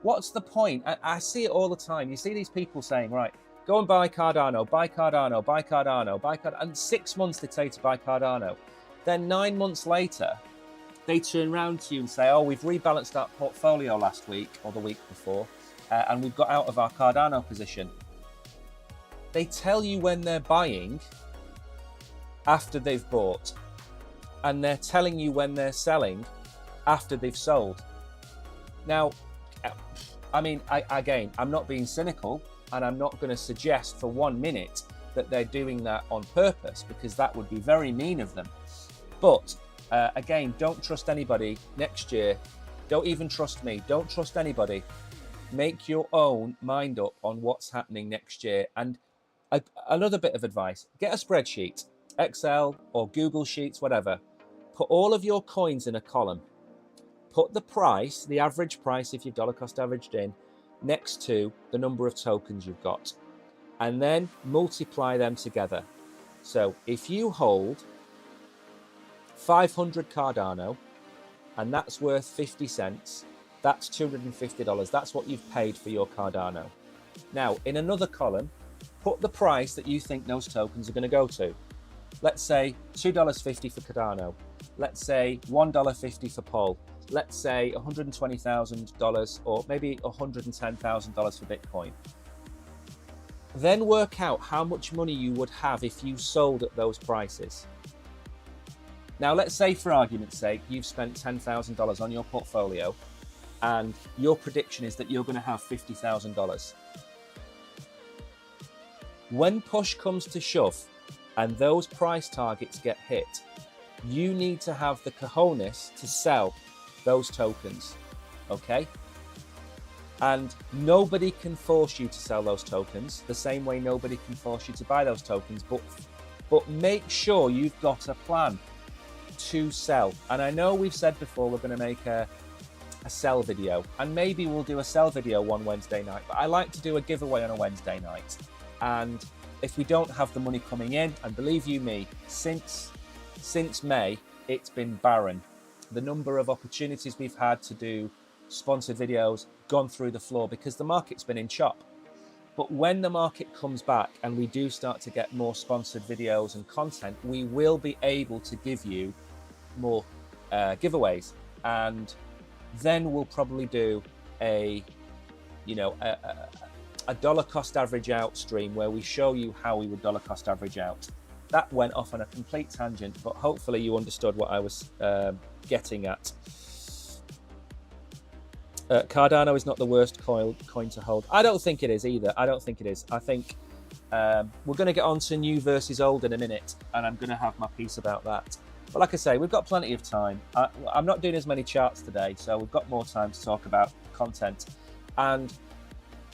what's the point? I see it all the time. You see these people saying, right, Go and buy Cardano, buy Cardano, buy Cardano, buy Cardano. And 6 months they tell you to buy Cardano. Then 9 months later, they turn around to you and say, oh, we've rebalanced our portfolio last week or the week before, and we've got out of our Cardano position. They tell you when they're buying after they've bought, and they're telling you when they're selling after they've sold. Now, I mean, again, I'm not being cynical, and I'm not going to suggest for 1 minute that they're doing that on purpose, because that would be very mean of them. But again, don't trust anybody next year. Don't even trust me. Don't trust anybody. Make your own mind up on what's happening next year. And another bit of advice, get a spreadsheet, Excel or Google Sheets, whatever. Put all of your coins in a column. Put the price, the average price, if you've dollar cost averaged in, next to the number of tokens you've got. And then multiply them together. So if you hold 500 Cardano, and that's worth 50 cents, that's $250. That's what you've paid for your Cardano. Now, in another column, put the price that you think those tokens are going to go to. Let's say $2.50 for Cardano. Let's say $1.50 for Pol. Let's say $120,000 or maybe $110,000 for Bitcoin. Then work out how much money you would have if you sold at those prices. Now, let's say, for argument's sake, you've spent $10,000 on your portfolio and your prediction is that you're going to have $50,000. When push comes to shove and those price targets get hit, you need to have the cojones to sell those tokens, okay? And nobody can force you to sell those tokens the same way nobody can force you to buy those tokens, but make sure you've got a plan to sell. And I know we've said before we're going to make a sell video, and maybe we'll do a sell video one Wednesday night, but I like to do a giveaway on a Wednesday night. And if we don't have the money coming in, and believe you me, since May, it's been barren. The number of opportunities we've had to do sponsored videos gone through the floor because the market's been in chop. But when the market comes back and we do start to get more sponsored videos and content, we will be able to give you more giveaways, and then we'll probably do a dollar cost average out stream where we show you how we would dollar cost average out. That went off on a complete tangent, but hopefully you understood what I was getting at. Cardano is not the worst coin to hold. I don't think it is either. I don't think it is. I think we're going to get on to new versus old in a minute, and I'm going to have my piece about that. But like I say, we've got plenty of time. I'm not doing as many charts today, so we've got more time to talk about content. And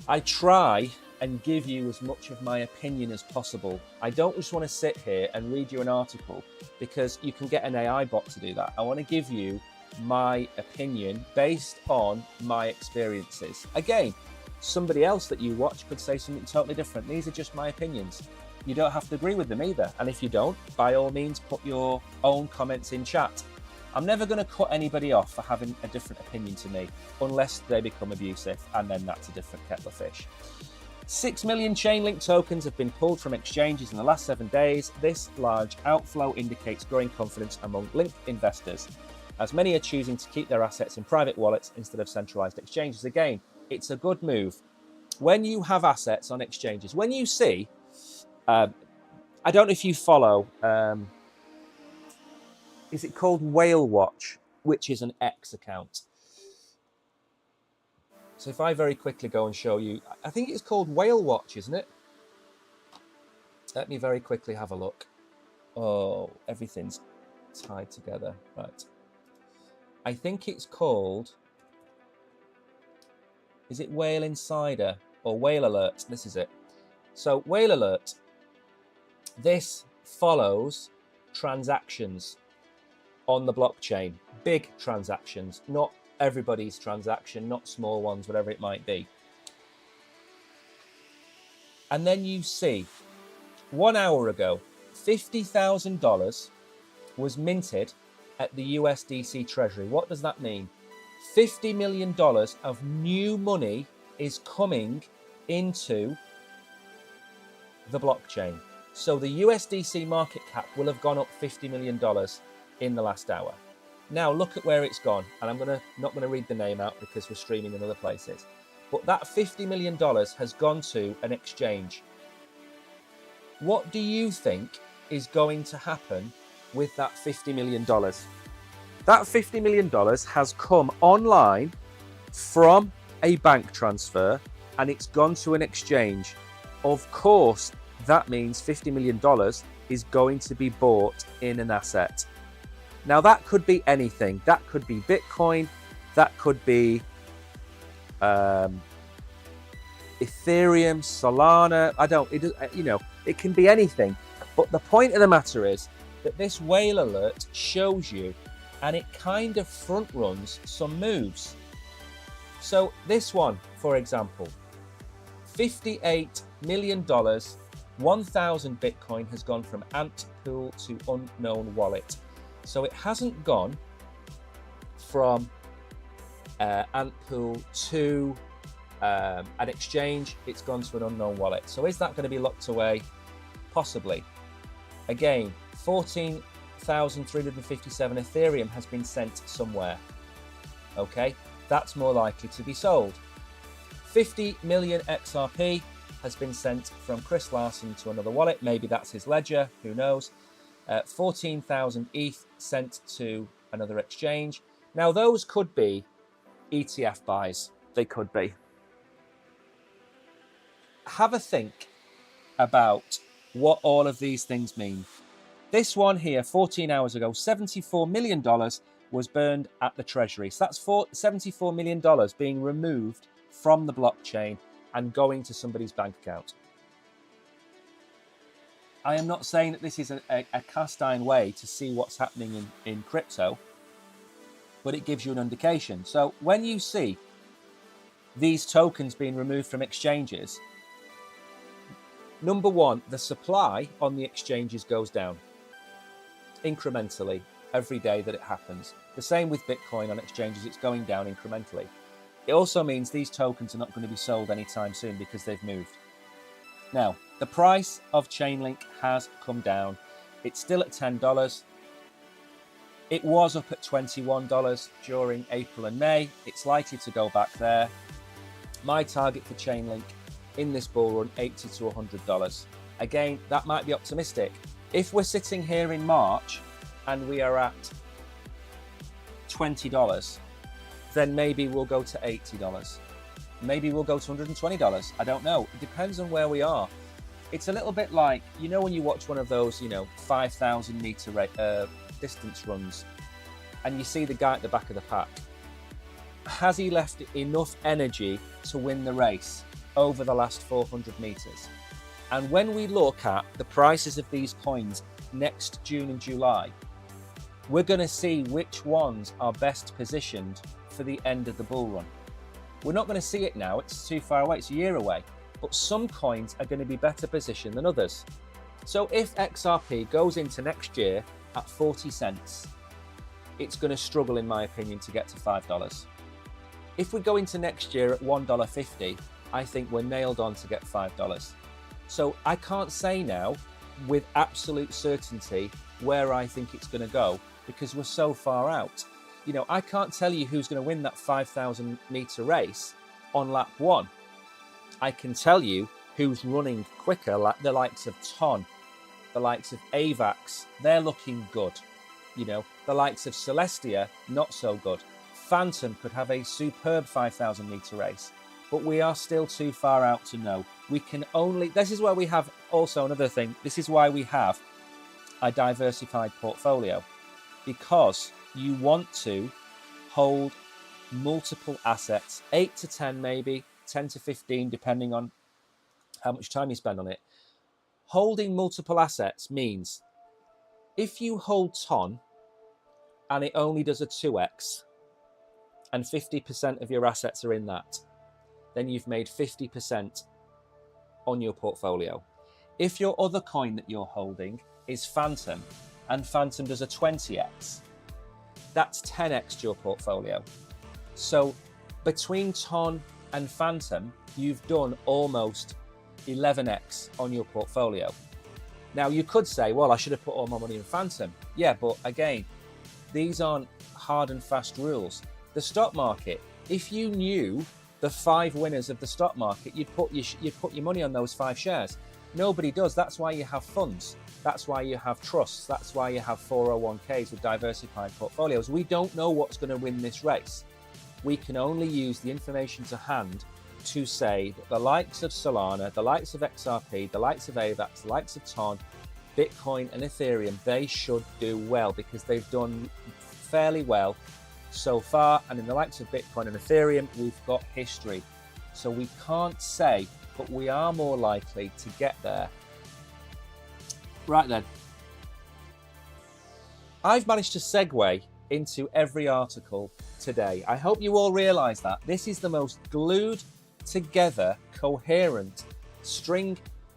I try and give you as much of my opinion as possible. I don't just want to sit here and read you an article, because you can get an AI bot to do that. I want to give you my opinion based on my experiences. Again, somebody else that you watch could say something totally different. These are just my opinions. You don't have to agree with them either. And if you don't, by all means, put your own comments in chat. I'm never going to cut anybody off for having a different opinion to me, unless they become abusive, and then that's a different kettle of fish. 6 million Chainlink tokens have been pulled from exchanges in the last 7 days. This large outflow indicates growing confidence among linked investors, as many are choosing to keep their assets in private wallets instead of centralized exchanges. Again, it's a good move. When you have assets on exchanges, when you see, I don't know if you follow, is it called Whale Watch, which is an X account? So if I very quickly go and show you, I think it's called Whale Watch, isn't it? Let me very quickly have a look. Oh, everything's tied together. Right. I think it's called, is it Whale Insider or Whale Alert? This is it. So Whale Alert, this follows transactions on the blockchain, big transactions, not everybody's transaction, not small ones, whatever it might be. And then you see 1 hour ago, $50,000 was minted at the USDC Treasury. What does that mean? $50 million of new money is coming into the blockchain. So the USDC market cap will have gone up $50 million in the last hour. Now look at where it's gone, and I'm not going to read the name out because we're streaming in other places. But that $50 million has gone to an exchange. What do you think is going to happen with that $50 million? That $50 million has come online from a bank transfer and it's gone to an exchange. Of course, that means $50 million is going to be bought in an asset. Now that could be anything. That could be Bitcoin, that could be Ethereum, Solana. It can be anything. But the point of the matter is that this whale alert shows you, and it kind of front runs some moves. So this one, for example, $58 million, 1,000 Bitcoin has gone from Ant Pool to unknown wallet. So it hasn't gone from Ant Pool to an exchange, it's gone to an unknown wallet. So is that going to be locked away? Possibly. Again, 14,357 Ethereum has been sent somewhere. Okay, that's more likely to be sold. 50 million XRP has been sent from Chris Larson to another wallet. Maybe that's his ledger, who knows. 14,000 ETH sent to another exchange. Now those could be ETF buys. They could be. Have a think about what all of these things mean. This one here, 14 hours ago, $74 million was burned at the Treasury. So that's $74 million being removed from the blockchain and going to somebody's bank account. I am not saying that this is a cast iron way to see what's happening in crypto, but it gives you an indication. So when you see these tokens being removed from exchanges, number one, the supply on the exchanges goes down incrementally every day that it happens. The same with Bitcoin on exchanges, it's going down incrementally. It also means these tokens are not going to be sold anytime soon because they've moved. Now, the price of Chainlink has come down. It's still at $10. It was up at $21 during April and May. It's likely to go back there. My target for Chainlink in this bull run, $80 to $100. Again, that might be optimistic. If we're sitting here in March and we are at $20, then maybe we'll go to $80. Maybe we'll go to $120. I don't know. It depends on where we are. It's a little bit like, when you watch one of those, 5,000 meter distance runs and you see the guy at the back of the pack. Has he left enough energy to win the race over the last 400 meters? And when we look at the prices of these coins next June and July, we're going to see which ones are best positioned for the end of the bull run. We're not going to see it now, it's too far away, it's a year away, but some coins are going to be better positioned than others. So if XRP goes into next year at 40 cents, it's going to struggle, in my opinion, to get to $5. If we go into next year at $1.50, I think we're nailed on to get $5. So I can't say now with absolute certainty where I think it's going to go because we're so far out. I can't tell you who's going to win that 5,000 meter race on lap one. I can tell you who's running quicker, like the likes of Ton, the likes of AVAX, they're looking good. The likes of Celestia, not so good. Phantom could have a superb 5,000 meter race, but we are still too far out to know. This is where we have also another thing. This is why we have a diversified portfolio, because you want to hold multiple assets, 8 to 10 maybe, 10 to 15, depending on how much time you spend on it. Holding multiple assets means if you hold Ton and it only does a 2x and 50% of your assets are in that, then you've made 50% on your portfolio. If your other coin that you're holding is Phantom and Phantom does a 20x, that's 10x to your portfolio. So between Ton and Phantom, you've done almost 11x on your portfolio. Now, you could say, well, I should have put all my money in Phantom. Yeah, but again, these aren't hard and fast rules. The stock market, if you knew the 5 winners of the stock market, you'd put your money on those 5 shares. Nobody does. That's why you have funds. That's why you have trusts. That's why you have 401ks with diversified portfolios. We don't know what's going to win this race. We can only use the information to hand to say that the likes of Solana, the likes of XRP, the likes of AVAX, the likes of TON, Bitcoin and Ethereum, they should do well because they've done fairly well so far. And in the likes of Bitcoin and Ethereum, we've got history. So we can't say, but we are more likely to get there. Right then. I've managed to segue into every article today. I hope you all realise that. This is the most glued together, coherent string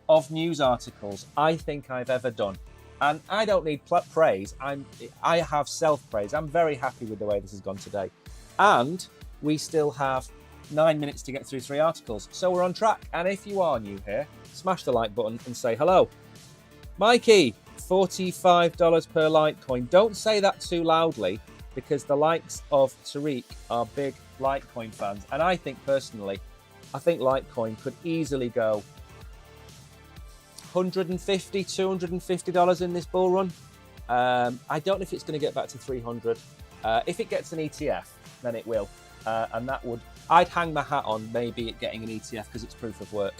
of news articles I think I've ever done. And I don't need praise. I have self-praise. I'm very happy with the way this has gone today. And we still have 9 minutes to get through 3 articles. So we're on track. And if you are new here, smash the like button and say hello. Mikey, $45 per Litecoin. Don't say that too loudly because the likes of Tariq are big Litecoin fans. And I think personally, I think Litecoin could easily go $150, $250 in this bull run. I don't know if it's going to get back to 300. If it gets an ETF, then it will. And that would, I'd hang my hat on maybe it getting an ETF because it's proof of work.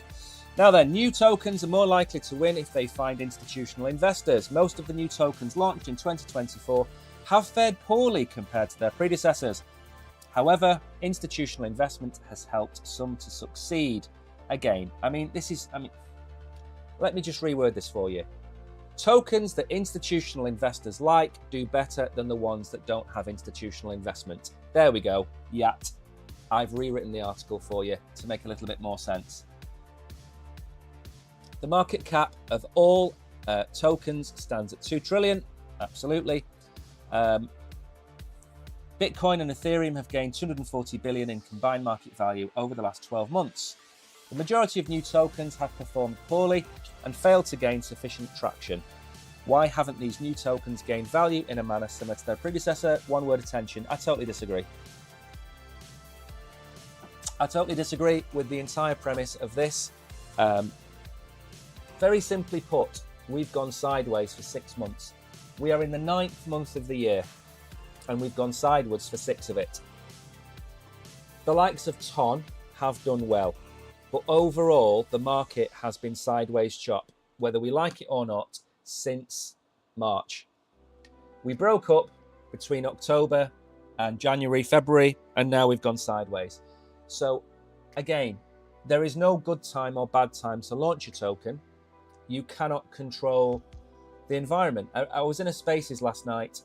Now then, new tokens are more likely to win if they find institutional investors. Most of the new tokens launched in 2024 have fared poorly compared to their predecessors. However, institutional investment has helped some to succeed. Again, let me just reword this for you. Tokens that institutional investors like do better than the ones that don't have institutional investment. There we go. Yat. I've rewritten the article for you to make a little bit more sense. The market cap of all tokens stands at 2 trillion. Absolutely. Bitcoin and Ethereum have gained 240 billion in combined market value over the last 12 months. The majority of new tokens have performed poorly and failed to gain sufficient traction. Why haven't these new tokens gained value in a manner similar to their predecessor? One word: attention. I totally disagree. I totally disagree with the entire premise of this. Very simply put, we've gone sideways for 6 months. We are in the 9th month of the year, and we've gone sideways for 6 of it. The likes of TON have done well, but overall, the market has been sideways chop, whether we like it or not, since March. We broke up between October and January, February, and now we've gone sideways. So, again, there is no good time or bad time to launch a token. You cannot control the environment. I was in a Spaces last night,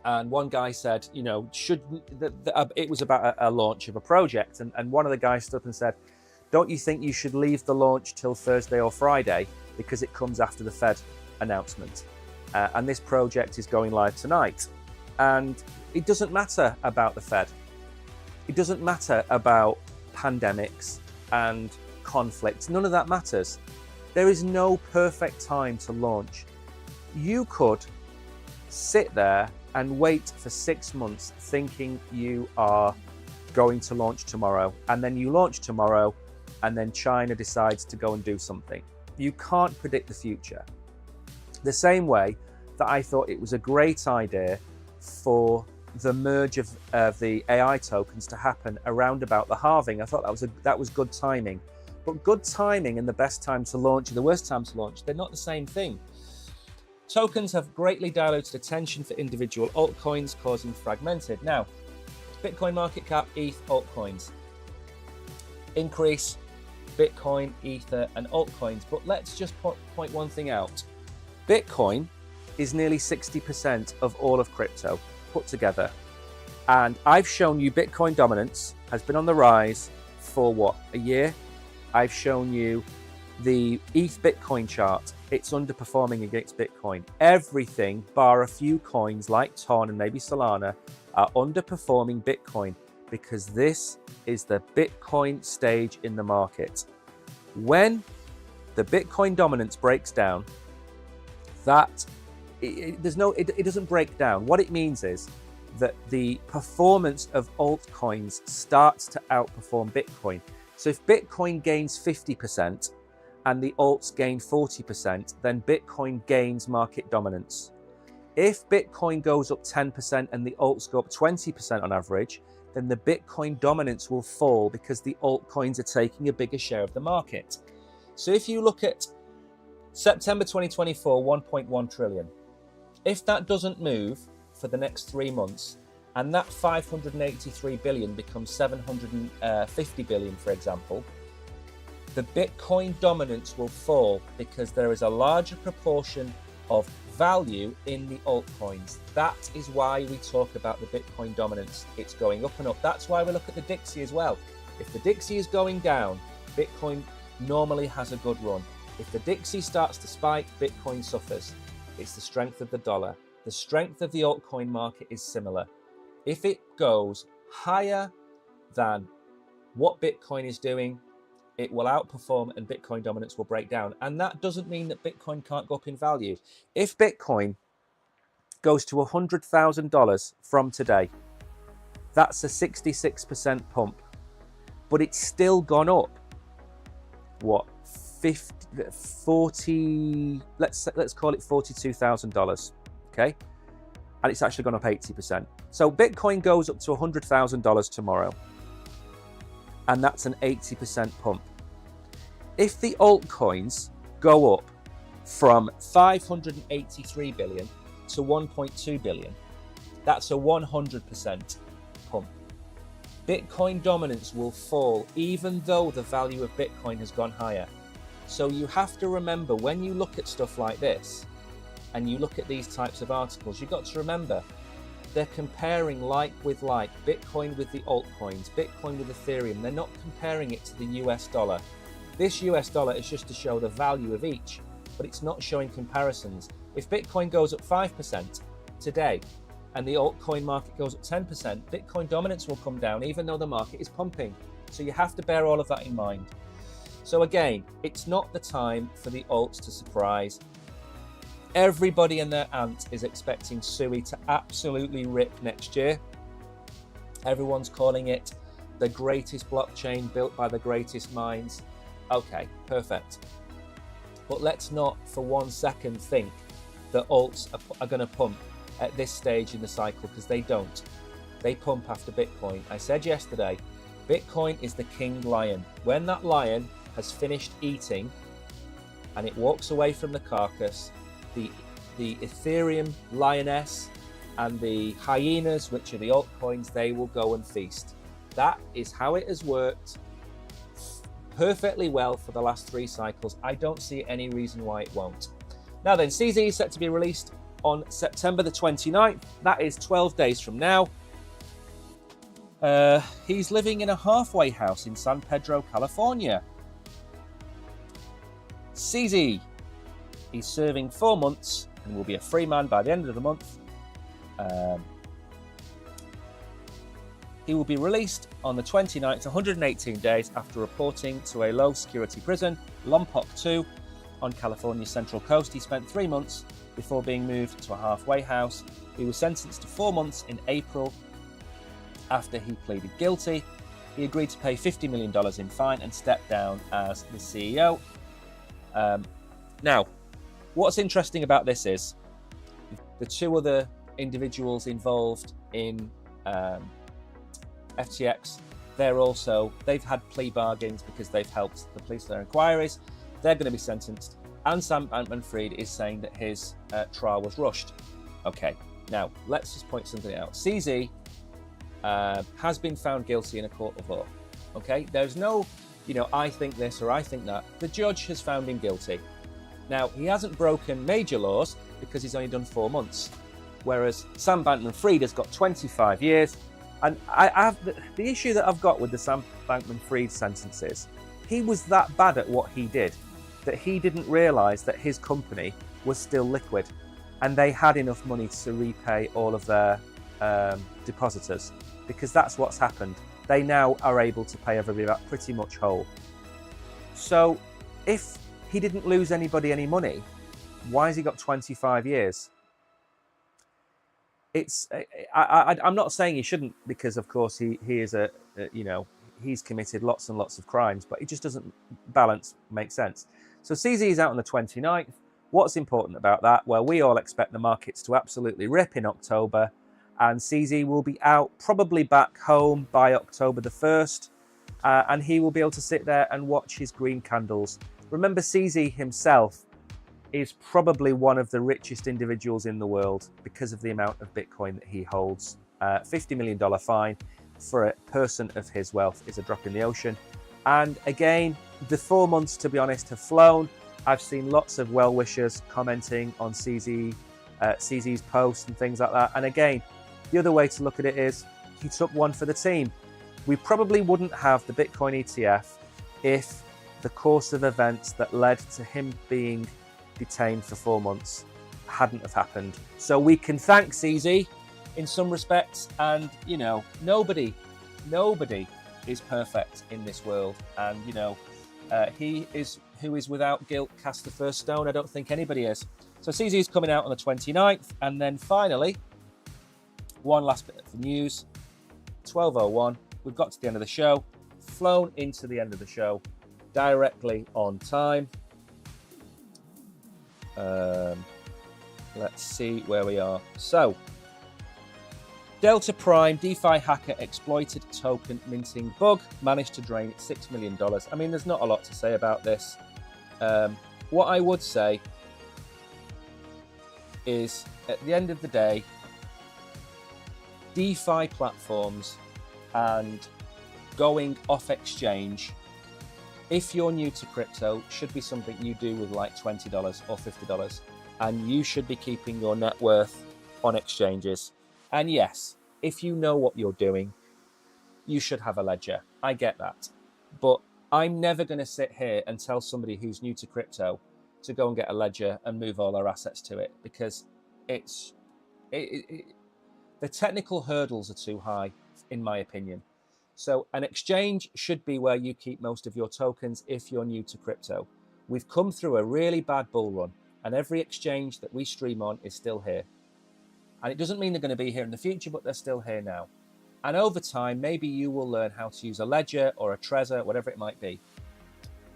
and one guy said, you know, it was about a launch of a project, and one of the guys stood up and said, don't you think you should leave the launch till Thursday or Friday because it comes after the Fed announcement? And this project is going live tonight. And it doesn't matter about the Fed. It doesn't matter about pandemics and conflicts. None of that matters. There is no perfect time to launch. You could sit there and wait for 6 months thinking you are going to launch tomorrow, and then you launch tomorrow, and then China decides to go and do something. You can't predict the future. The same way that I thought it was a great idea for the merge of the AI tokens to happen around about the halving. I thought that was good timing. But good timing and the best time to launch and the worst time to launch, they're not the same thing. Tokens have greatly diluted attention for individual altcoins, causing fragmented. Now, Bitcoin market cap, ETH, altcoins. Increase, Bitcoin, Ether, and altcoins. But let's just point one thing out. Bitcoin is nearly 60% of all of crypto put together. And I've shown you Bitcoin dominance has been on the rise for what, a year? I've shown you the ETH Bitcoin chart. It's underperforming against Bitcoin. Everything bar a few coins like TON and maybe Solana are underperforming Bitcoin because this is the Bitcoin stage in the market. When the Bitcoin dominance breaks down, it doesn't break down. What it means is that the performance of altcoins starts to outperform Bitcoin. So if Bitcoin gains 50% and the alts gain 40%, then Bitcoin gains market dominance. If Bitcoin goes up 10% and the alts go up 20% on average, then the Bitcoin dominance will fall because the altcoins are taking a bigger share of the market. So if you look at September 2024, 1.1 trillion. If that doesn't move for the next 3 months, and that 583 billion becomes 750 billion, for example, the Bitcoin dominance will fall because there is a larger proportion of value in the altcoins. That is why we talk about the Bitcoin dominance. It's going up and up. That's why we look at the Dixie as well. If the Dixie is going down, Bitcoin normally has a good run. If the Dixie starts to spike, Bitcoin suffers. It's the strength of the dollar. The strength of the altcoin market is similar. If it goes higher than what Bitcoin is doing, it will outperform and Bitcoin dominance will break down. And that doesn't mean that Bitcoin can't go up in value. If Bitcoin goes to $100,000 from today, that's a 66% pump. But it's still gone up, what, 40, let's call it $42,000, okay? And it's actually gone up 80%. So Bitcoin goes up to $100,000 tomorrow, and that's an 80% pump. If the altcoins go up from 583 billion to 1.2 billion, that's a 100% pump. Bitcoin dominance will fall even though the value of Bitcoin has gone higher. So you have to remember, when you look at stuff like this and you look at these types of articles, you've got to remember they're comparing like with like, Bitcoin with the altcoins, Bitcoin with Ethereum. They're not comparing it to the US dollar. This US dollar is just to show the value of each, but it's not showing comparisons. If Bitcoin goes up 5% today and the altcoin market goes up 10%, Bitcoin dominance will come down even though the market is pumping. So you have to bear all of that in mind. So again, it's not the time for the alts to surprise. Everybody and their aunt is expecting SUI to absolutely rip next year. Everyone's calling it the greatest blockchain built by the greatest minds. Okay, perfect. But let's not for 1 second think that alts are going to pump at this stage in the cycle, because they don't. They pump after Bitcoin. I said yesterday, Bitcoin is the king lion. When that lion has finished eating and it walks away from the carcass, the Ethereum lioness and the hyenas, which are the altcoins, they will go and feast. That is how it has worked perfectly well for the last 3 cycles. I don't see any reason why it won't. Now then, CZ is set to be released on September the 29th. That is 12 days from now. He's living in a halfway house in San Pedro, California. CZ, he's serving 4 months and will be a free man by the end of the month. He will be released on the 29th, 118 days after reporting to a low-security prison, Lompoc 2, on California's Central Coast. He spent 3 months before being moved to a halfway house. He was sentenced to 4 months in April after he pleaded guilty. He agreed to pay $50 million in fine and stepped down as the CEO. Now, what's interesting about this is the 2 other individuals involved in FTX, they've had plea bargains because they've helped the police with their inquiries. They're going to be sentenced, and Sam Bankman-Fried is saying that his trial was rushed. Okay, now let's just point something out. CZ has been found guilty in a court of law. Okay, there's no, I think this or I think that. The judge has found him guilty. Now, he hasn't broken major laws because he's only done 4 months, whereas Sam Bankman-Fried has got 25 years. And the issue that I've got with the Sam Bankman-Fried sentences, he was that bad at what he did that he didn't realise that his company was still liquid and they had enough money to repay all of their depositors, because that's what's happened. They now are able to pay everybody back pretty much whole. So if he didn't lose anybody any money, why has he got 25 years? I'm not saying he shouldn't, because of course he is he's committed lots and lots of crimes, but it just doesn't make sense. So CZ is out on the 29th. What's important about that? Well, we all expect the markets to absolutely rip in October, and CZ will be out, probably back home by October the 1st, and he will be able to sit there and watch his green candles. Remember, CZ himself is probably one of the richest individuals in the world because of the amount of Bitcoin that he holds. $50 million fine for a person of his wealth is a drop in the ocean. And again, the 4 months, to be honest, have flown. I've seen lots of well-wishers commenting on CZ's posts and things like that. And again, the other way to look at it is he took one for the team. We probably wouldn't have the Bitcoin ETF if the course of events that led to him being detained for 4 months hadn't have happened. So we can thank CZ in some respects, and nobody is perfect in this world, and he is who is without guilt cast the first stone. I don't think anybody is. So CZ is coming out on the 29th, and then finally, one last bit of news. 12:01, we've got to the end of the show, flown into the end of the show directly on time. Let's see where we are. So, Delta Prime DeFi hacker exploited token minting bug, managed to drain $6 million. I mean, there's not a lot to say about this. What I would say is, at the end of the day, DeFi platforms and going off exchange, if you're new to crypto, should be something you do with like $20 or $50, and you should be keeping your net worth on exchanges. And yes, if you know what you're doing, you should have a ledger. I get that. But I'm never going to sit here and tell somebody who's new to crypto to go and get a ledger and move all their assets to it, because the technical hurdles are too high, in my opinion. So an exchange should be where you keep most of your tokens if you're new to crypto. We've come through a really bad bull run, and every exchange that we stream on is still here. And it doesn't mean they're going to be here in the future, but they're still here now. And over time, maybe you will learn how to use a ledger or a Trezor, whatever it might be.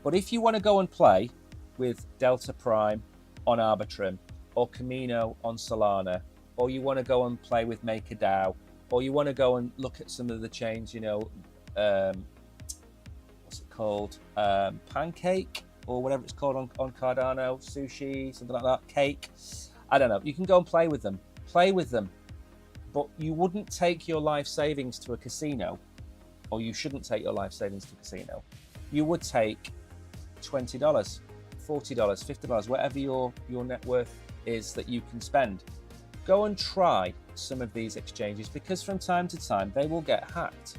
But if you want to go and play with Delta Prime on Arbitrum, or Camino on Solana, or you want to go and play with MakerDAO, or you want to go and look at some of the chains, what's it called? Pancake, or whatever it's called on Cardano, Sushi, something like that, Cake. I don't know. You can go and play with them. But you wouldn't take your life savings to a casino, or you shouldn't take your life savings to a casino. You would take $20, $40, $50, whatever your net worth is that you can spend. Go and try some of these exchanges, because from time to time they will get hacked,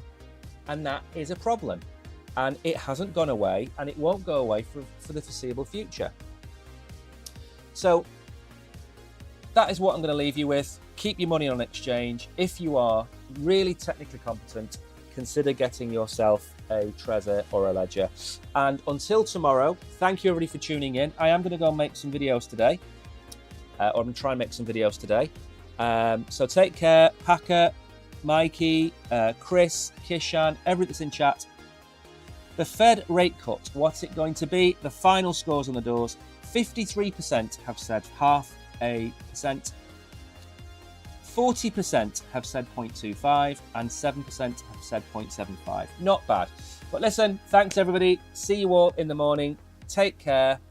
and that is a problem, and it hasn't gone away, and it won't go away for the foreseeable future. So that is what I'm going to leave you with. Keep your money on exchange. If you are really technically competent, consider getting yourself a Trezor or a ledger. And until tomorrow, thank you everybody for tuning in. I am going to go and make some videos today, or I'm going to try and make some videos today. So take care, Packer, Mikey, Chris, Kishan, everybody that's in chat. The Fed rate cut, what's it going to be? The final scores on the doors. 53% have said 0.5%. 40% have said 0.25, and 7% have said 0.75. Not bad. But listen, thanks everybody. See you all in the morning. Take care.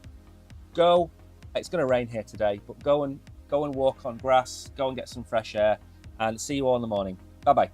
Go. It's going to rain here today, but go and walk on grass. Go and get some fresh air, and see you all in the morning. Bye bye.